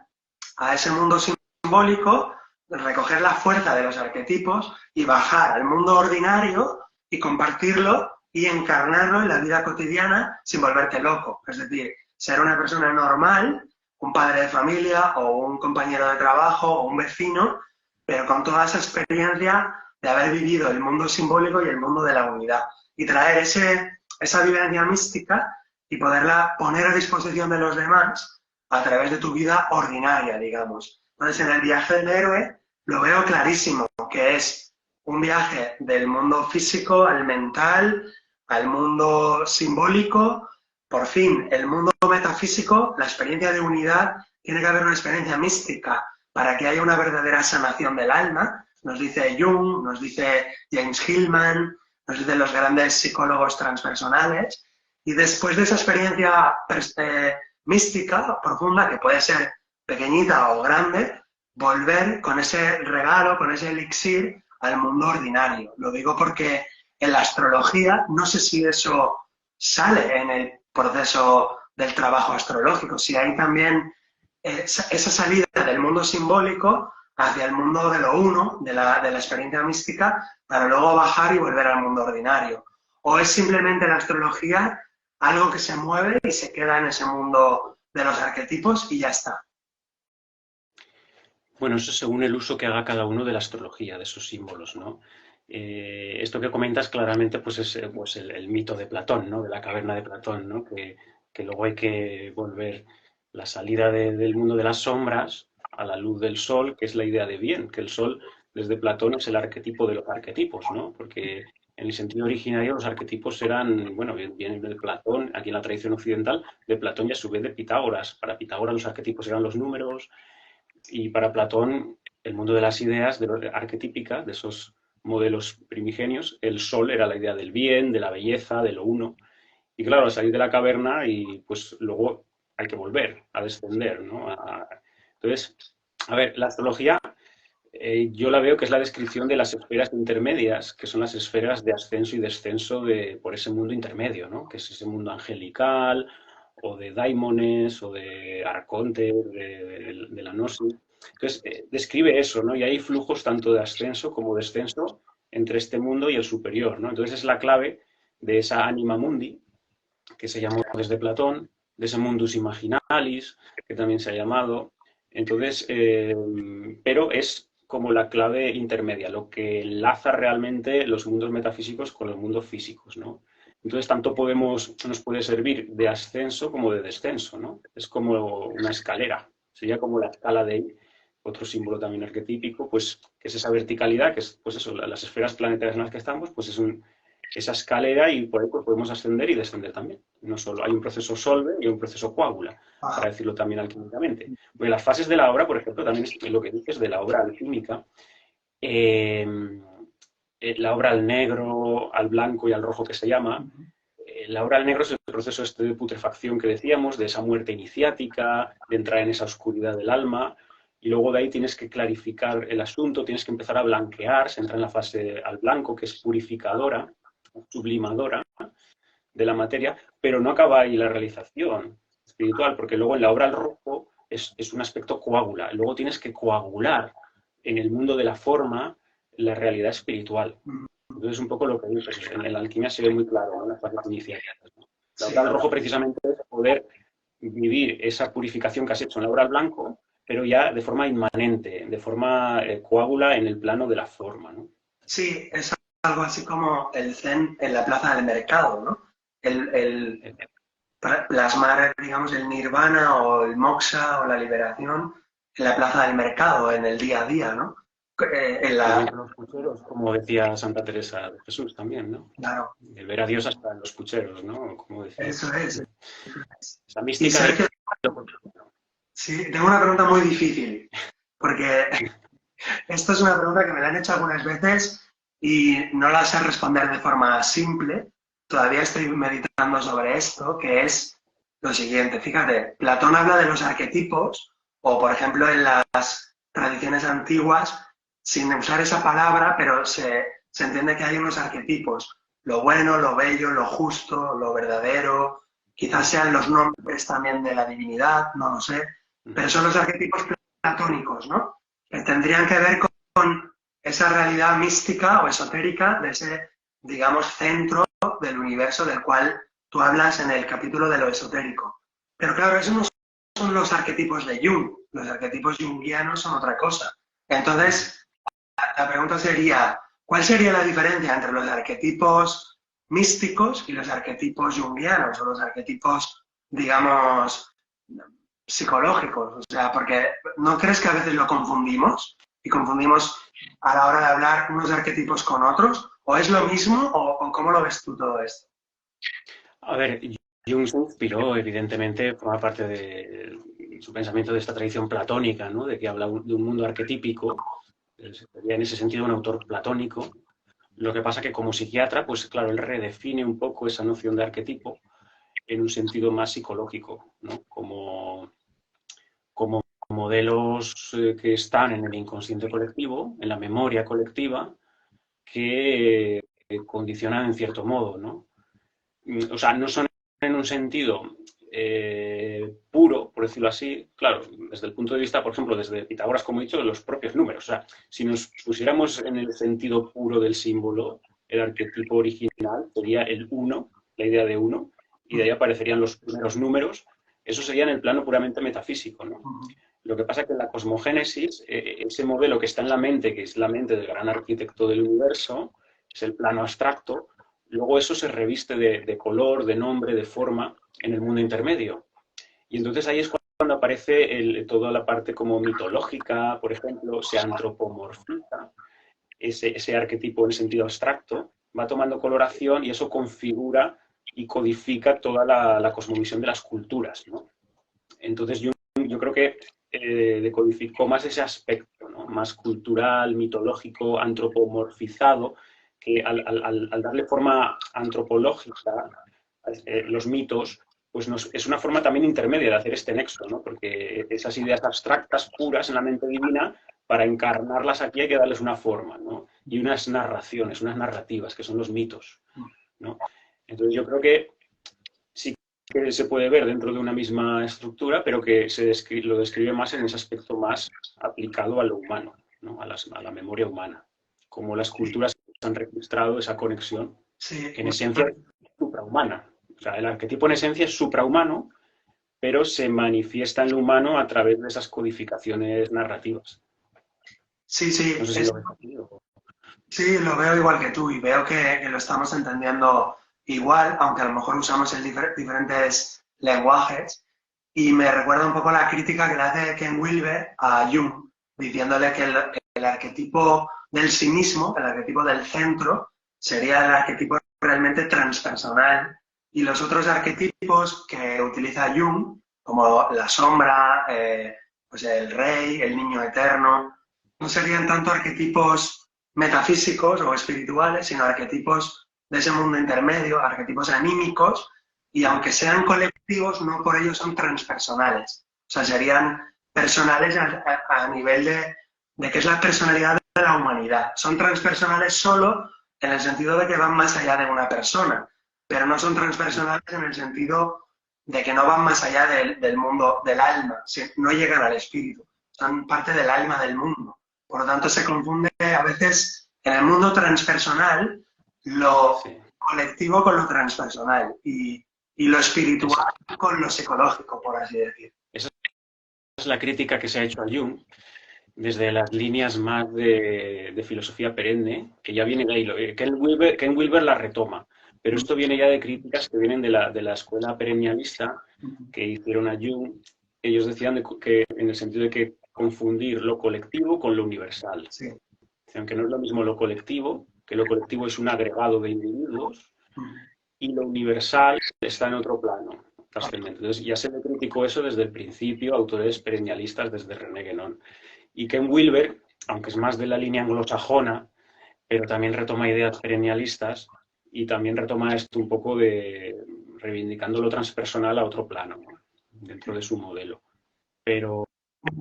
a ese mundo simbólico, recoger la fuerza de los arquetipos y bajar al mundo ordinario y compartirlo y encarnarlo en la vida cotidiana sin volverte loco. Es decir, ser una persona normal, un padre de familia o un compañero de trabajo o un vecino, pero con toda esa experiencia de haber vivido el mundo simbólico y el mundo de la unidad. Y traer esa vivencia mística y poderla poner a disposición de los demás a través de tu vida ordinaria, digamos. Entonces, en el viaje del héroe lo veo clarísimo, que es un viaje del mundo físico al mental, al mundo simbólico. Por fin, el mundo metafísico, la experiencia de unidad, tiene que haber una experiencia mística para que haya una verdadera sanación del alma. Nos dice Jung, nos dice James Hillman, nos dicen los grandes psicólogos transpersonales. Y después de esa experiencia mística, profunda, que puede ser pequeñita o grande, volver con ese regalo, con ese elixir al mundo ordinario. Lo digo porque en la astrología, no sé si eso sale en el proceso del trabajo astrológico, si hay también esa salida del mundo simbólico hacia el mundo de lo uno, de la experiencia mística, para luego bajar y volver al mundo ordinario. O es simplemente la astrología algo que se mueve y se queda en ese mundo de los arquetipos y ya está. Bueno, eso según el uso que haga cada uno de la astrología, de esos símbolos, ¿no? Esto que comentas claramente pues es pues el mito de Platón, ¿no? De la caverna de Platón, ¿no? Que luego hay que volver la salida del mundo de las sombras a la luz del sol, que es la idea de bien, que el sol desde Platón es el arquetipo de los arquetipos, ¿no? Porque en el sentido originario los arquetipos eran, bueno, vienen de Platón, aquí en la tradición occidental, de Platón y a su vez de Pitágoras. Para Pitágoras los arquetipos eran los números, y para Platón, el mundo de las ideas arquetípicas, de esos modelos primigenios, el sol era la idea del bien, de la belleza, de lo uno. Y claro, al salir de la caverna y pues luego hay que volver a descender, ¿no? Entonces, a ver, la astrología yo la veo que es la descripción de las esferas intermedias, que son las esferas de ascenso y descenso por ese mundo intermedio, ¿no? Que es ese mundo angelical, o de daimones, o de arcontes, de la gnosis. Entonces, describe eso, ¿no? Y hay flujos tanto de ascenso como descenso en entre este mundo y el superior, ¿no? Entonces es la clave de esa anima mundi, que se llamó desde Platón, de ese mundus imaginalis, que también se ha llamado. Entonces, pero es como la clave intermedia, lo que enlaza realmente los mundos metafísicos con los mundos físicos, ¿no? Entonces, tanto nos puede servir de ascenso como de descenso, ¿no? Es como una escalera, sería como la escala de otro símbolo también arquetípico, pues que es esa verticalidad, que es pues eso, las esferas planetarias en las que estamos, pues es esa escalera y por ahí pues, podemos ascender y descender también. No solo hay un proceso solve y un proceso coágula, para decirlo también alquímicamente. Porque las fases de la obra, por ejemplo, también es lo que dices de la obra alquímica, eh, la obra al negro, al blanco y al rojo que se llama. La obra al negro es el proceso este de putrefacción que decíamos, de esa muerte iniciática, de entrar en esa oscuridad del alma, y luego de ahí tienes que clarificar el asunto, tienes que empezar a blanquear, se entra en la fase al blanco, que es purificadora, sublimadora de la materia, pero no acaba ahí la realización espiritual, porque luego en la obra al rojo es un aspecto coágula, luego tienes que coagular en el mundo de la forma la realidad espiritual. Entonces, un poco lo que dices, en la alquimia se ve muy claro, ¿no? Las fases iniciáticas, ¿no? La obra al rojo precisamente es poder vivir esa purificación que has hecho en la obra al blanco, pero ya de forma inmanente, de forma coágula en el plano de la forma, ¿no? Sí, es algo así como el zen en la plaza del mercado, ¿no? El plasmar, digamos, el nirvana o el moksha o la liberación en la plaza del mercado, en el día a día, ¿no? En También la, con los pucheros, como decía Santa Teresa de Jesús también, ¿no? claro, El ver a Dios hasta en los pucheros, ¿no? Como decía. eso es. Esa Y mística del... Sergio, sí, tengo una pregunta muy difícil, porque esto es una pregunta que me la han hecho algunas veces y no la sé responder de forma simple. Todavía estoy meditando sobre esto, que es lo siguiente. Fíjate, Platón habla de los arquetipos, o por ejemplo en las tradiciones antiguas, sin usar esa palabra, pero se entiende que hay unos arquetipos. Lo bueno, lo bello, lo justo, lo verdadero, quizás sean los nombres también de la divinidad, no lo sé, pero son los arquetipos platónicos, ¿no? Que tendrían que ver con esa realidad mística o esotérica de ese, digamos, centro del universo del cual tú hablas en el capítulo de lo esotérico. Pero claro, esos no son los arquetipos de Jung, los arquetipos junguianos son otra cosa. Entonces, la pregunta sería, ¿cuál sería la diferencia entre los arquetipos místicos y los arquetipos junguianos o los arquetipos, digamos, psicológicos? O sea, porque ¿no crees que a veces lo confundimos? Y confundimos a la hora de hablar unos arquetipos con otros. ¿O es lo mismo o cómo lo ves tú todo esto? A ver, Jung se inspiró, evidentemente, forma parte de su pensamiento de esta tradición platónica, ¿no? De que habla de un mundo arquetípico, sería en ese sentido un autor platónico. Lo que pasa que como psiquiatra, pues claro, él redefine un poco esa noción de arquetipo en un sentido más psicológico, ¿no? Como modelos que están en el inconsciente colectivo, en la memoria colectiva, que condicionan en cierto modo, ¿no? O sea, no son en un sentido puro, por decirlo así, claro, desde el punto de vista, por ejemplo, desde Pitágoras, como he dicho, de los propios números. O sea, si nos pusiéramos en el sentido puro del símbolo, el arquetipo original sería el uno, la idea de uno, y de ahí aparecerían los primeros números. Eso sería en el plano puramente metafísico, ¿no? Lo que pasa es que en la cosmogénesis, ese modelo que está en la mente, que es la mente del gran arquitecto del universo, es el plano abstracto, luego eso se reviste de color, de nombre, de forma en el mundo intermedio. Y entonces ahí es cuando aparece toda la parte como mitológica, por ejemplo, se antropomorfiza ese arquetipo en sentido abstracto, va tomando coloración y eso configura y codifica toda la cosmovisión de las culturas, ¿no? Entonces yo creo que decodificó más ese aspecto, ¿no? Más cultural, mitológico, antropomorfizado, que al darle forma antropológica, los mitos, pues es una forma también intermedia de hacer este nexo, ¿no? Porque esas ideas abstractas, puras en la mente divina, para encarnarlas aquí hay que darles una forma, ¿no? Y unas narraciones, unas narrativas, que son los mitos, ¿no? Entonces yo creo que sí que se puede ver dentro de una misma estructura, pero que lo describe más en ese aspecto más aplicado a lo humano, ¿no? A la memoria humana, como las culturas han registrado esa conexión, Sí, que en esencia es suprahumana. O sea, el arquetipo en esencia es suprahumano, pero se manifiesta en lo humano a través de esas codificaciones narrativas. sí, No sí, sé si lo ves así sí, lo veo igual que tú y veo que lo estamos entendiendo igual, aunque a lo mejor usamos el diferentes lenguajes. Y me recuerda un poco la crítica que le hace Ken Wilber a Jung, diciéndole que el arquetipo del sí mismo, el arquetipo del centro, sería el arquetipo realmente transpersonal. Y los otros arquetipos que utiliza Jung, como la sombra, pues el rey, el niño eterno, no serían tanto arquetipos metafísicos o espirituales, sino arquetipos de ese mundo intermedio, arquetipos anímicos, y aunque sean colectivos, no por ello son transpersonales. O sea, serían personales a nivel de que es la personalidad de la humanidad. Son transpersonales solo en el sentido de que van más allá de una persona, pero no son transpersonales en el sentido de que no van más allá del mundo del alma, no llegan al espíritu, son parte del alma del mundo. Por lo tanto, se confunde a veces en el mundo transpersonal lo sí. colectivo con lo transpersonal y lo espiritual Esa, con lo psicológico, por así decir. esa es la crítica que se ha hecho a Jung desde las líneas más de filosofía perenne, que ya viene de ahí. Ken Wilber la retoma, pero esto viene ya de críticas que vienen de la escuela perennialista que hicieron a Jung. Ellos decían que en el sentido de que confundir lo colectivo con lo universal. Sí. Decían que no es lo mismo lo colectivo, que lo colectivo es un agregado de individuos, y lo universal está en otro plano trascendente. Entonces ya se le criticó eso desde el principio, autores perennialistas desde René Guénon. Y Ken Wilber, aunque es más de la línea anglosajona, pero también retoma ideas perennialistas y también retoma esto un poco de reivindicando lo transpersonal a otro plano, ¿no? Dentro de su modelo. Pero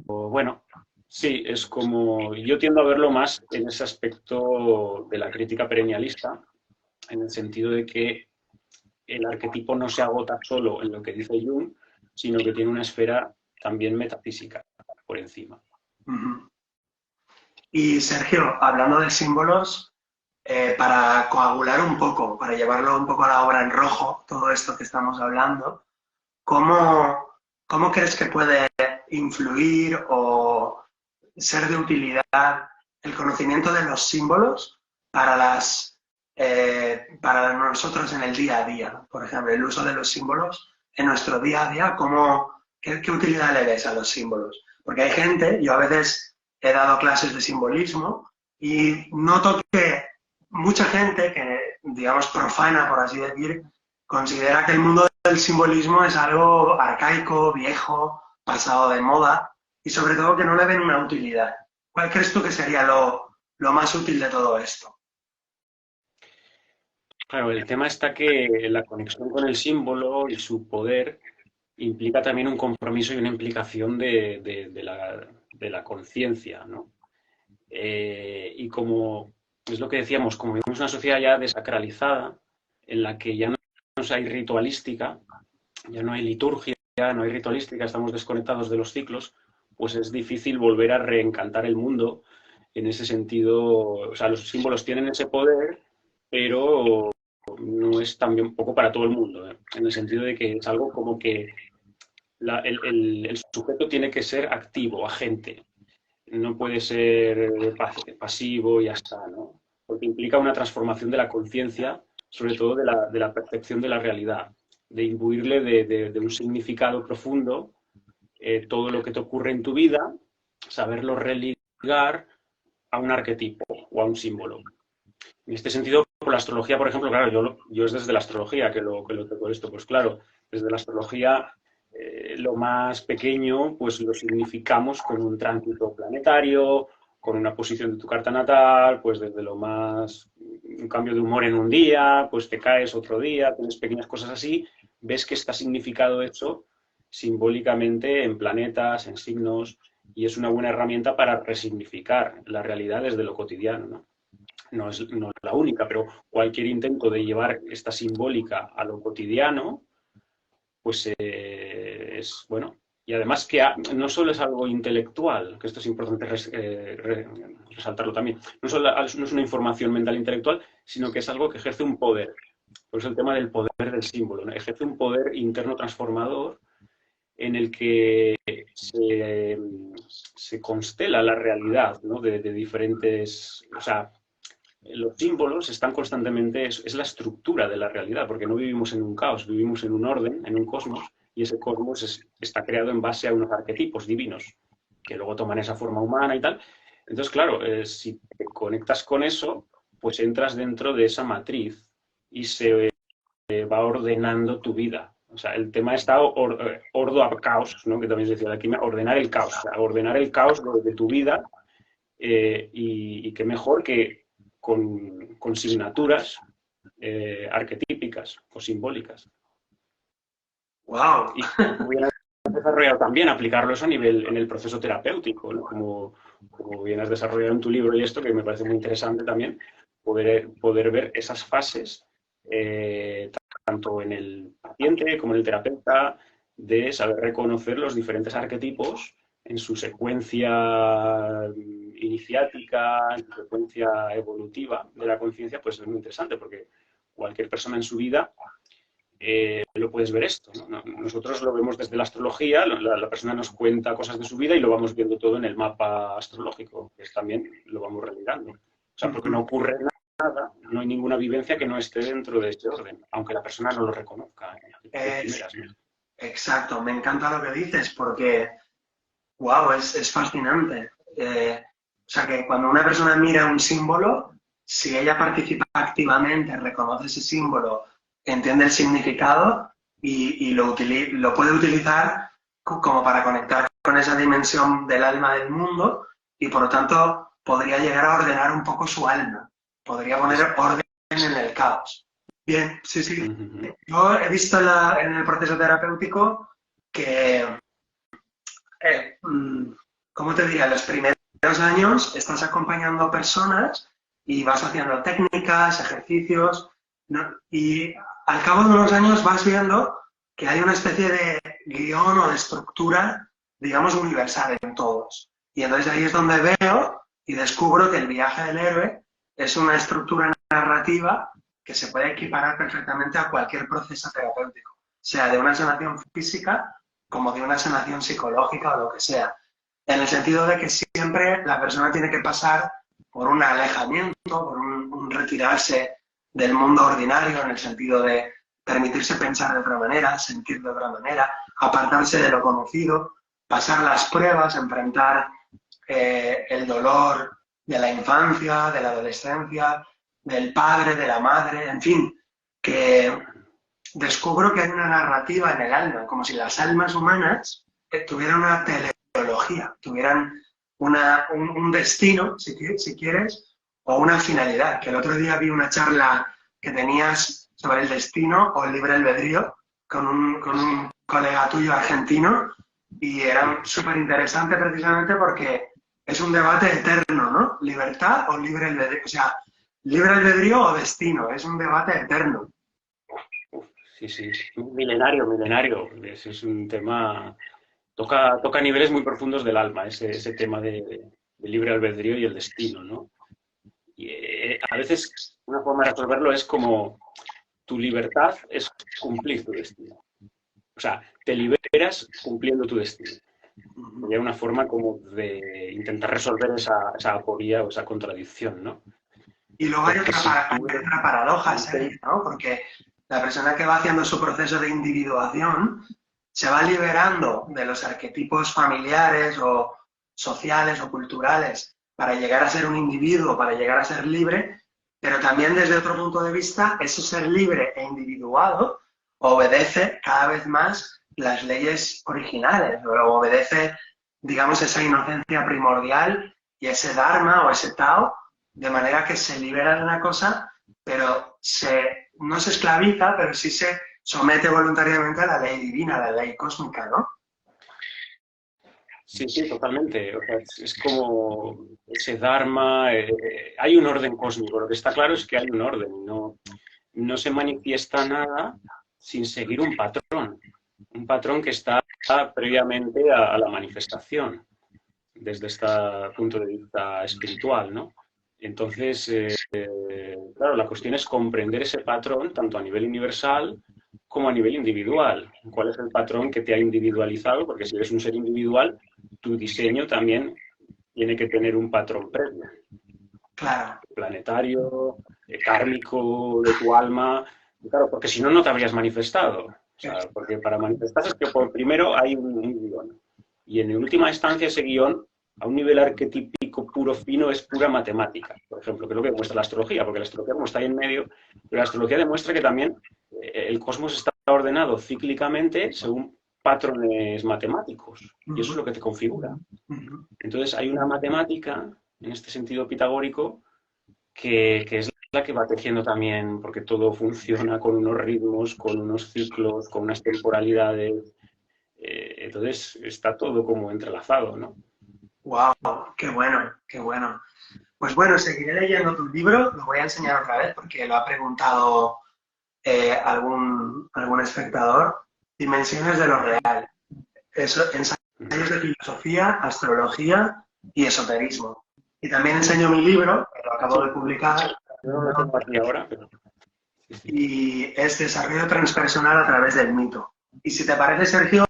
bueno, sí, es como yo tiendo a verlo más en ese aspecto de la crítica perennialista, en el sentido de que el arquetipo no se agota solo en lo que dice Jung, sino que tiene una esfera también metafísica por encima. Y Sergio, hablando de símbolos, para coagular un poco, para llevarlo un poco a la obra en rojo, todo esto que estamos hablando, ¿cómo crees que puede influir o ser de utilidad el conocimiento de los símbolos para para nosotros en el día a día? Por ejemplo, el uso de los símbolos en nuestro día a día, qué utilidad le ves a los símbolos? Porque hay gente, yo a veces he dado clases de simbolismo y noto que mucha gente que, digamos, profana, por así decir, considera que el mundo del simbolismo es algo arcaico, viejo, pasado de moda y sobre todo que no le ven una utilidad. ¿Cuál crees tú que sería lo más útil de todo esto? Claro, el tema está que la conexión con el símbolo y su poder implica también un compromiso y una implicación de la conciencia, ¿no? Y como es lo que decíamos, como vivimos una sociedad ya desacralizada, en la que ya no hay ritualística, ya no hay liturgia, no hay ritualística, estamos desconectados de los ciclos, pues es difícil volver a reencantar el mundo en ese sentido. O sea, los símbolos tienen ese poder, pero no es también un poco para todo el mundo, ¿eh? En el sentido de que es algo como que el sujeto tiene que ser activo, agente, no puede ser pasivo y ya está, ¿no? Porque implica una transformación de la conciencia, sobre todo de la percepción de la realidad, de imbuirle de un significado profundo todo lo que te ocurre en tu vida, saberlo religar a un arquetipo o a un símbolo. En este sentido, por la astrología, por ejemplo, claro, yo es desde la astrología que lo toco esto, pues claro, desde la astrología lo más pequeño, pues lo significamos con un tránsito planetario, con una posición de tu carta natal, pues desde lo más, un cambio de humor en un día, pues te caes otro día, tienes pequeñas cosas así, ves que está significado hecho simbólicamente en planetas, en signos, y es una buena herramienta para resignificar la realidad desde lo cotidiano, ¿no? No es la única, pero cualquier intento de llevar esta simbólica a lo cotidiano, pues es, bueno, y además que no solo es algo intelectual, que esto es importante resaltarlo también, no es una información mental intelectual, sino que es algo que ejerce un poder. Por eso el tema del poder del símbolo, ¿no? Ejerce un poder interno transformador en el que se constela la realidad, ¿no? de diferentes... O sea, los símbolos están constantemente... Es la estructura de la realidad, porque no vivimos en un caos, vivimos en un orden, en un cosmos, y ese cosmos está creado en base a unos arquetipos divinos, que luego toman esa forma humana y tal. Entonces, claro, si te conectas con eso, pues entras dentro de esa matriz y se va ordenando tu vida. O sea, el tema está ordo a caos, ¿no? Que también se decía aquí, ordenar el caos, o sea, ordenar el caos de tu vida y qué mejor que con consignaturas arquetípicas o simbólicas. ¡Wow! Y hubieras desarrollado también aplicarlo eso a nivel en el proceso terapéutico, ¿no? Como bien has desarrollado en tu libro y esto, que me parece muy interesante también, poder ver esas fases tanto en el paciente como en el terapeuta, de saber reconocer los diferentes arquetipos en su secuencia iniciática, en su secuencia evolutiva de la conciencia, pues es muy interesante porque cualquier persona en su vida lo puedes ver esto, ¿no? Nosotros lo vemos desde la astrología, la persona nos cuenta cosas de su vida y lo vamos viendo todo en el mapa astrológico, que también lo vamos religando. O sea, porque no ocurre nada, no hay ninguna vivencia que no esté dentro de este orden, aunque la persona no lo reconozca de primeras, ¿no? Exacto, me encanta lo que dices porque, wow, es fascinante. O sea, que cuando una persona mira un símbolo, si ella participa activamente, reconoce ese símbolo, entiende el significado y lo puede utilizar como para conectar con esa dimensión del alma del mundo y por lo tanto podría llegar a ordenar un poco su alma, podría poner orden en el caos. Bien, sí, sí. Yo he visto en el proceso terapéutico que, ¿cómo te diría? Los primeros años estás acompañando a personas y vas haciendo técnicas, ejercicios, ¿no? Y al cabo de unos años vas viendo que hay una especie de guión o de estructura, digamos, universal en todos. Y entonces ahí es donde veo y descubro que el viaje del héroe es una estructura narrativa que se puede equiparar perfectamente a cualquier proceso terapéutico, sea de una sanación física como de una sanación psicológica o lo que sea, en el sentido de que siempre la persona tiene que pasar por un alejamiento, por un retirarse del mundo ordinario, en el sentido de permitirse pensar de otra manera, sentir de otra manera, apartarse de lo conocido, pasar las pruebas, enfrentar el dolor de la infancia, de la adolescencia, del padre, de la madre, en fin, que descubro que hay una narrativa en el alma, como si las almas humanas tuvieran una teleología, tuvieran un destino, si quieres, o una finalidad. Que el otro día vi una charla que tenías sobre el destino o el libre albedrío con un colega tuyo argentino y era súper interesante precisamente porque es un debate eterno, ¿no? ¿Libertad o libre albedrío? O sea, libre albedrío o destino, es un debate eterno. Sí, sí, milenario, milenario. Es un tema... Toca niveles muy profundos del alma, ese tema de libre albedrío y el destino, ¿no? Y a veces una forma de resolverlo es como tu libertad es cumplir tu destino. O sea, te liberas cumpliendo tu destino. Y hay una forma como de intentar resolver esa aporía o esa contradicción, ¿no? Y luego hay otra paradoja, Sergio, ¿no? Porque la persona que va haciendo su proceso de individuación se va liberando de los arquetipos familiares o sociales o culturales para llegar a ser un individuo, para llegar a ser libre, pero también desde otro punto de vista, ese ser libre e individuado obedece cada vez más las leyes originales, o obedece, digamos, esa inocencia primordial y ese dharma o ese Tao, de manera que se libera de una cosa, pero no se esclaviza, pero sí se somete voluntariamente a la ley divina, a la ley cósmica, ¿no? Sí, sí, totalmente. O sea, es como ese dharma, hay un orden cósmico. Lo que está claro es que hay un orden. No se manifiesta nada sin seguir un patrón que está previamente a la manifestación, desde este punto de vista espiritual, ¿no? Entonces, claro, la cuestión es comprender ese patrón tanto a nivel universal como a nivel individual. ¿Cuál es el patrón que te ha individualizado? Porque si eres un ser individual, tu diseño también tiene que tener un patrón previo. Claro. Planetario, kármico, de tu alma. Claro, porque si no, no te habrías manifestado. O sea, porque para manifestarse es que por primero hay un guión. Y en última instancia ese guión, a un nivel arquetípico puro fino, es pura matemática. Por ejemplo, que es lo que demuestra la astrología, porque la astrología como está ahí en medio, pero la astrología demuestra que también el cosmos está ordenado cíclicamente según patrones matemáticos. Y eso es lo que te configura. Entonces hay una matemática, en este sentido pitagórico, que es la que va tejiendo también, porque todo funciona con unos ritmos, con unos ciclos, con unas temporalidades. Entonces está todo como entrelazado, ¿no? ¡Wow! ¡Qué bueno! ¡Qué bueno! Pues bueno, seguiré leyendo tu libro, lo voy a enseñar otra vez porque lo ha preguntado algún espectador. Dimensiones de lo real. Ensayos de filosofía, astrología y esoterismo. Y también enseño mi libro, que lo acabo de publicar. Yo no lo tengo aquí ahora, pero... Y es Desarrollo transpersonal a través del mito. Y si te parece, Sergio,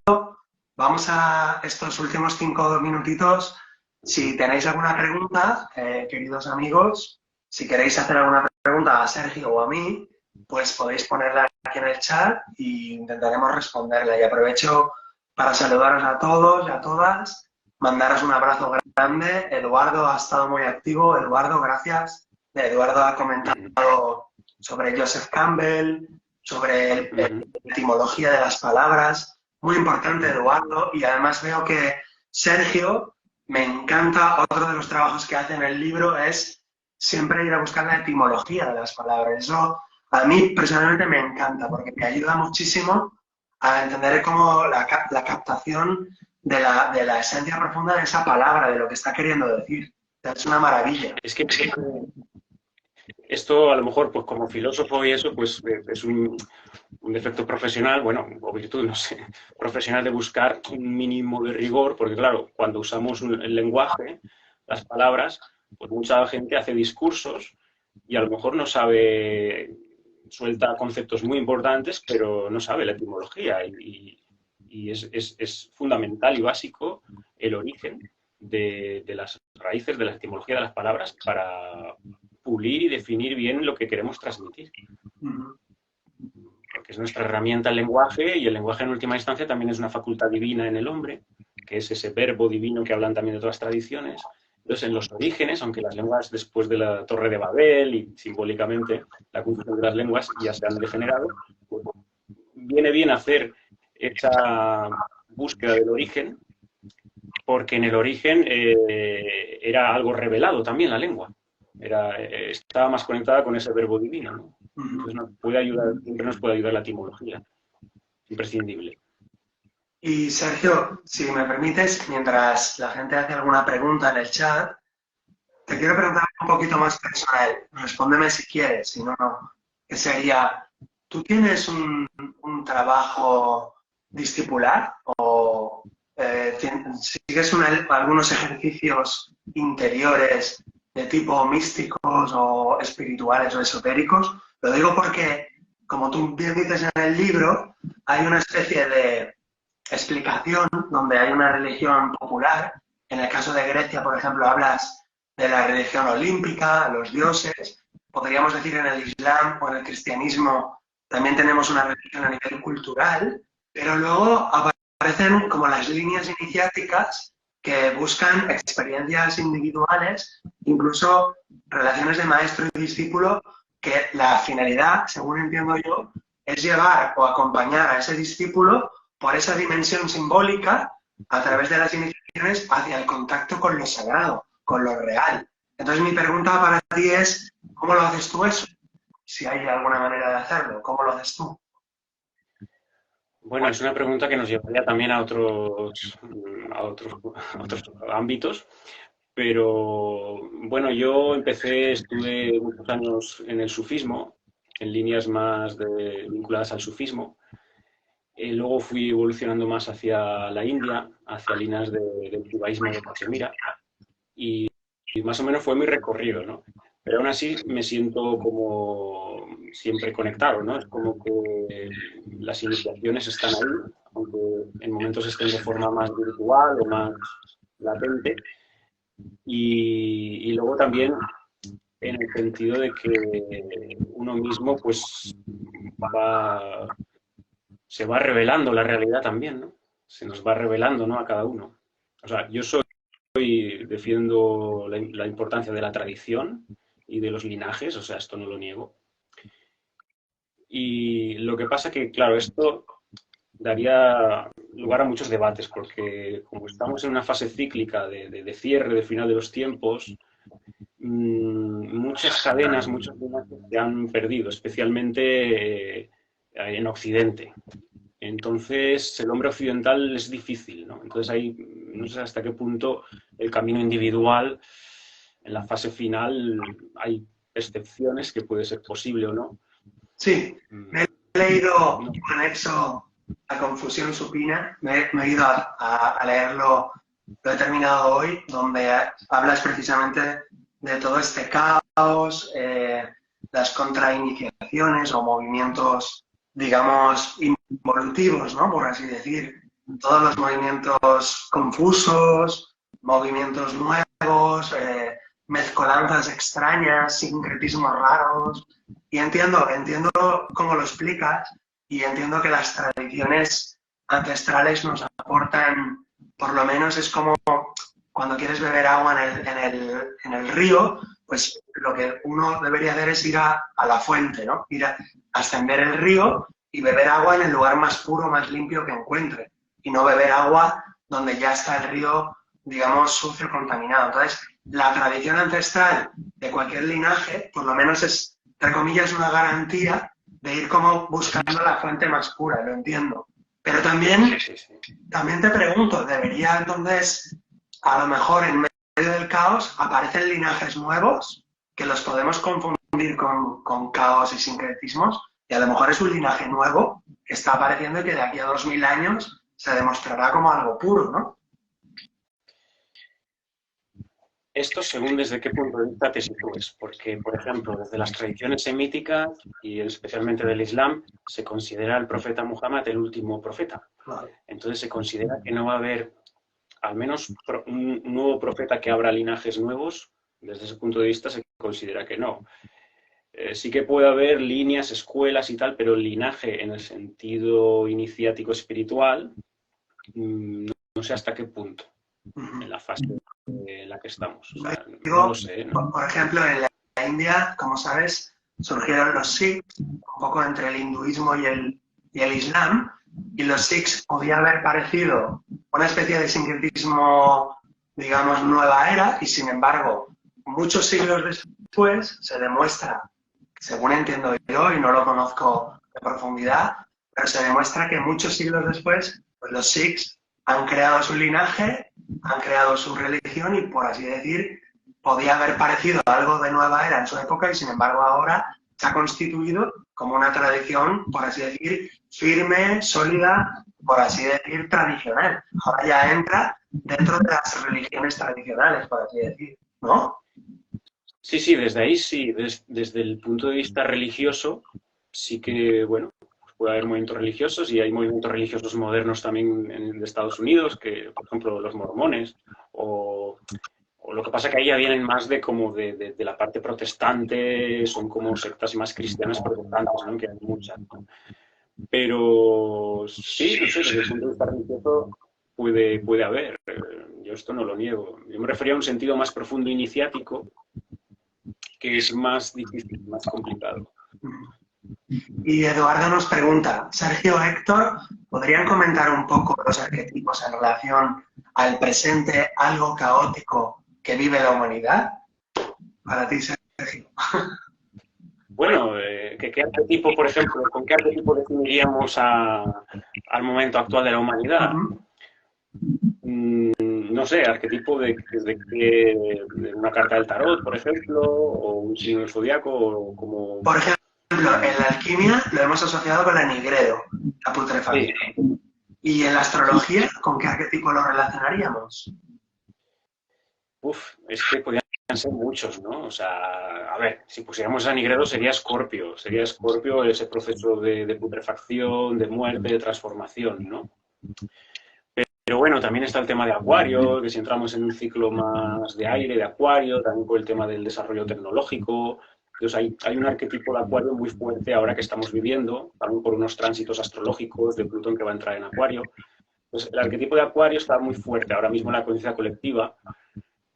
vamos a estos últimos 5 minutitos. Si tenéis alguna pregunta, queridos amigos, si queréis hacer alguna pregunta a Sergio o a mí, pues podéis ponerla aquí en el chat y intentaremos responderla. Y aprovecho para saludaros a todos y a todas, mandaros un abrazo grande. Eduardo ha estado muy activo. Eduardo, gracias. Eduardo ha comentado sobre Joseph Campbell, sobre la etimología de las palabras. Muy importante, Eduardo. Y además veo que Sergio, me encanta, otro de los trabajos que hace en el libro es siempre ir a buscar la etimología de las palabras. Eso a mí personalmente me encanta porque me ayuda muchísimo a entender cómo la captación de la esencia profunda de esa palabra, de lo que está queriendo decir. Es una maravilla. Es que esto a lo mejor, pues como filósofo y eso, pues es un defecto profesional, bueno, o virtud, no sé, profesional de buscar un mínimo de rigor, porque claro, cuando usamos el lenguaje, las palabras, pues mucha gente hace discursos y a lo mejor no sabe, suelta conceptos muy importantes, pero no sabe la etimología y es fundamental y básico el origen de las raíces de la etimología de las palabras para pulir y definir bien lo que queremos transmitir. Porque es nuestra herramienta el lenguaje y el lenguaje en última instancia también es una facultad divina en el hombre, que es ese verbo divino que hablan también de otras tradiciones. Entonces, en los orígenes, aunque las lenguas después de la Torre de Babel y simbólicamente la confusión de las lenguas ya se han degenerado, pues, viene bien hacer esa búsqueda del origen, porque en el origen era algo revelado también la lengua. Estaba más conectada con ese verbo divino, ¿no? Entonces siempre nos puede ayudar la etimología. Imprescindible. Y Sergio, si me permites, mientras la gente hace alguna pregunta en el chat, te quiero preguntar un poquito más personal. Respóndeme si quieres, si no, no. Que sería, ¿tú tienes un trabajo discipular o sigues algunos ejercicios interiores de tipo místicos o espirituales o esotéricos? Lo digo porque, como tú bien dices en el libro, hay una especie de explicación donde hay una religión popular. En el caso de Grecia, por ejemplo, hablas de la religión olímpica, los dioses. Podríamos decir en el Islam o en el cristianismo también tenemos una religión a nivel cultural, pero luego aparecen como las líneas iniciáticas que buscan experiencias individuales, incluso relaciones de maestro y discípulo, que la finalidad, según entiendo yo, es llevar o acompañar a ese discípulo por esa dimensión simbólica a través de las iniciaciones hacia el contacto con lo sagrado, con lo real. Entonces mi pregunta para ti es, ¿cómo lo haces tú eso? Si hay alguna manera de hacerlo, ¿cómo lo haces tú? Bueno, es una pregunta que nos llevaría también a otros ámbitos, pero bueno, yo estuve muchos años en el sufismo, en líneas más vinculadas al sufismo, Luego fui evolucionando más hacia la India, hacia líneas del judaísmo de Cachemira, y, y más o menos fue mi recorrido, ¿no? Pero aún así me siento como siempre conectado, ¿no? Es como que las iniciaciones están ahí, aunque en momentos estén de forma más virtual o más latente. Y luego también en el sentido de que uno mismo pues va, se va revelando la realidad también, ¿no? Se nos va revelando, ¿no? A cada uno. O sea, yo defiendo la importancia de la tradición y de los linajes, o sea, esto no lo niego. Y lo que pasa que, claro, esto daría lugar a muchos debates, porque como estamos en una fase cíclica de cierre, de final de los tiempos, muchas cadenas, muchos linajes se han perdido, especialmente en Occidente. Entonces, el hombre occidental es difícil, ¿no? Entonces, ahí no sé hasta qué punto el camino individual, en la fase final, hay excepciones que puede ser posible o no. Sí, me he leído No. anexo a Confusión Supina, me he ido a leerlo, lo he terminado hoy, donde hablas precisamente de todo este caos, las contrainiciaciones o movimientos, digamos, involutivos, ¿no? Por así decir, todos los movimientos confusos, movimientos nuevos, mezcolanzas extrañas, sincretismos raros. Y entiendo cómo lo explicas y entiendo que las tradiciones ancestrales nos aportan, por lo menos es como cuando quieres beber agua en el río, pues lo que uno debería hacer es ir a la fuente, ¿no? Ir a ascender el río y beber agua en el lugar más puro, más limpio que encuentre. Y no beber agua donde ya está el río, digamos, sucio, contaminado. Entonces, la tradición ancestral de cualquier linaje, por lo menos es, entre comillas, una garantía de ir como buscando la fuente más pura, lo entiendo. Pero también, también te pregunto, ¿debería entonces, a lo mejor en medio del caos, aparecen linajes nuevos que los podemos confundir con caos y sincretismos? Y a lo mejor es un linaje nuevo que está apareciendo y que de aquí a 2000 años se demostrará como algo puro, ¿no? Esto según desde qué punto de vista te sitúes, porque, por ejemplo, desde las tradiciones semíticas y especialmente del Islam, se considera al profeta Muhammad el último profeta. Entonces se considera que no va a haber al menos un nuevo profeta que abra linajes nuevos. Desde ese punto de vista se considera que no. Sí que puede haber líneas, escuelas y tal, pero el linaje en el sentido iniciático espiritual, no sé hasta qué punto, en la fase en la que estamos. O sea, no lo sé, ¿no? Por ejemplo, en la India, como sabes, surgieron los Sikhs, un poco entre el hinduismo y el Islam, y los Sikhs podía haber parecido una especie de sincretismo, digamos, nueva era, y sin embargo, muchos siglos después se demuestra, según entiendo yo, y no lo conozco de profundidad, pero se demuestra que muchos siglos después, pues los Sikhs han creado su linaje, han creado su religión y, por así decir, podía haber parecido algo de nueva era en su época y, sin embargo, ahora se ha constituido como una tradición, por así decir, firme, sólida, por así decir, tradicional. Ahora ya entra dentro de las religiones tradicionales, por así decir, ¿no? Sí, sí, desde ahí sí, desde el punto de vista religioso, sí que, bueno, puede haber movimientos religiosos y hay movimientos religiosos modernos también en Estados Unidos, que, por ejemplo, los mormones, o lo que pasa que ahí ya vienen más de como de la parte protestante, son como sectas más cristianas protestantes, ¿no? Que hay muchas, ¿no? Pero sí, no sé, desde el punto de vista religioso puede haber, yo esto no lo niego. Yo me refería a un sentido más profundo iniciático, que es más difícil, más complicado. Y Eduardo nos pregunta, Sergio, Héctor, ¿podrían comentar un poco los arquetipos en relación al presente, algo caótico que vive la humanidad? Para ti, Sergio. Bueno, ¿qué arquetipo, por ejemplo, con qué arquetipo definiríamos al momento actual de la humanidad? No sé, arquetipo de una carta del tarot, por ejemplo, o un signo del zodiaco, o como... Por ejemplo, ejemplo, en la alquimia lo hemos asociado con la nigredo, la putrefacción. Sí. ¿Y en la astrología, con qué arquetipo lo relacionaríamos? Uf, es que podrían ser muchos, ¿no? O sea, a ver, si pusiéramos a Nigredo sería Escorpio ese proceso de putrefacción, de muerte, de transformación, ¿no? Pero bueno, también está el tema de Acuario, que si entramos en un ciclo más de aire, de Acuario, también con el tema del desarrollo tecnológico. Entonces hay un arquetipo de Acuario muy fuerte ahora que estamos viviendo, también por unos tránsitos astrológicos de Plutón que va a entrar en Acuario. Entonces el arquetipo de Acuario está muy fuerte ahora mismo en la conciencia colectiva,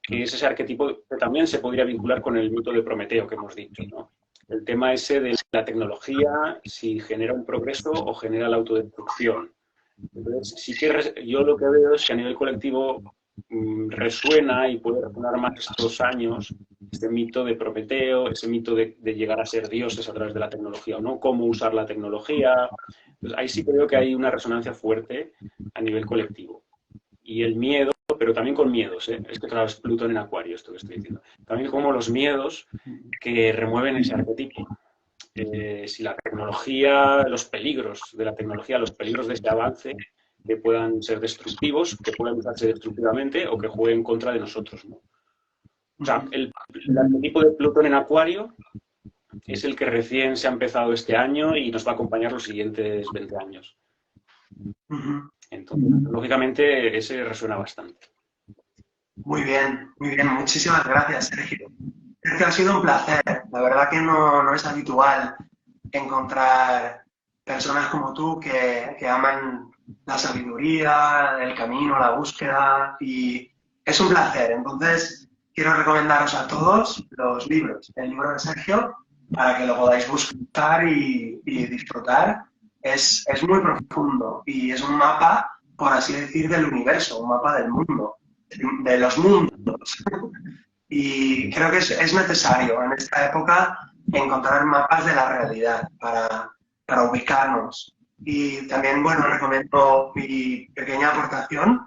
que es ese arquetipo que también se podría vincular con el mito de Prometeo que hemos dicho, ¿no? El tema ese de la tecnología, si genera un progreso o genera la autodestrucción. Entonces, sí que yo lo que veo es que a nivel colectivo resuena y puede resonar más estos años, este mito de Prometeo, ese mito de llegar a ser dioses a través de la tecnología o no, cómo usar la tecnología. Entonces, ahí sí creo que hay una resonancia fuerte a nivel colectivo. Y el miedo, pero también con miedos, ¿eh? Es que claro, es Plutón en Acuario esto que estoy diciendo. También como los miedos que remueven ese arquetipo. Si la tecnología, los peligros de la tecnología, los peligros de este avance, que puedan ser destructivos, que puedan usarse destructivamente o que jueguen en contra de nosotros, ¿no? O sea, el arquetipo de Plutón en Acuario es el que recién se ha empezado este año y nos va a acompañar los siguientes 20 años. Entonces, lógicamente, ese resuena bastante. Muy bien, muy bien. Muchísimas gracias, Sergio. Sergio, ha sido un placer. La verdad que no es habitual encontrar personas como tú que aman la sabiduría, el camino, la búsqueda y es un placer. Entonces, quiero recomendaros a todos los libros, el libro de Sergio, para que lo podáis buscar y disfrutar. Es muy profundo y es un mapa, por así decir, del universo, un mapa del mundo, de los mundos. Y creo que es necesario en esta época encontrar mapas de la realidad para ubicarnos. Y también, bueno, recomiendo mi pequeña aportación,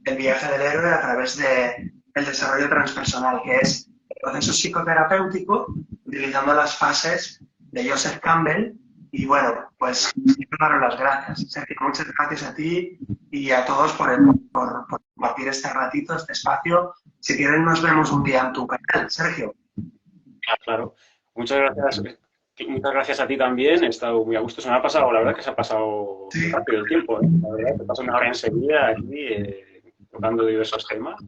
el viaje del héroe a través del desarrollo transpersonal, que es el proceso psicoterapéutico utilizando las fases de Joseph Campbell. Y bueno, pues quiero daros las gracias. Sergio, muchas gracias a ti y a todos por compartir este ratito, este espacio. Si quieren, nos vemos un día en tu canal, Sergio. Claro. Muchas gracias a ti también. He estado muy a gusto. Se me ha pasado, la verdad que se ha pasado Sí. rápido el tiempo. La verdad que pasa una hora enseguida aquí tocando diversos temas.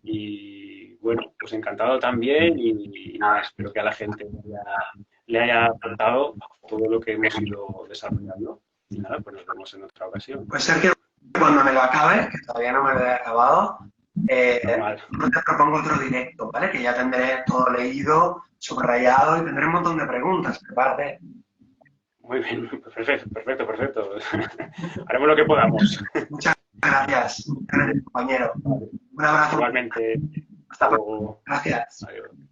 Y bueno, pues encantado también y nada, espero que a la gente le haya aportado todo lo que hemos ido desarrollando. Y nada, pues nos vemos en otra ocasión. Pues Sergio, cuando me lo acabe, que todavía no me lo he acabado, te propongo otro directo, ¿vale? Que ya tendré todo leído, subrayado y tendré un montón de preguntas. Prepárate. Muy bien, perfecto. Haremos lo que podamos. Muchas gracias, compañero. Un abrazo. Igualmente. Hasta luego. Gracias. Adiós.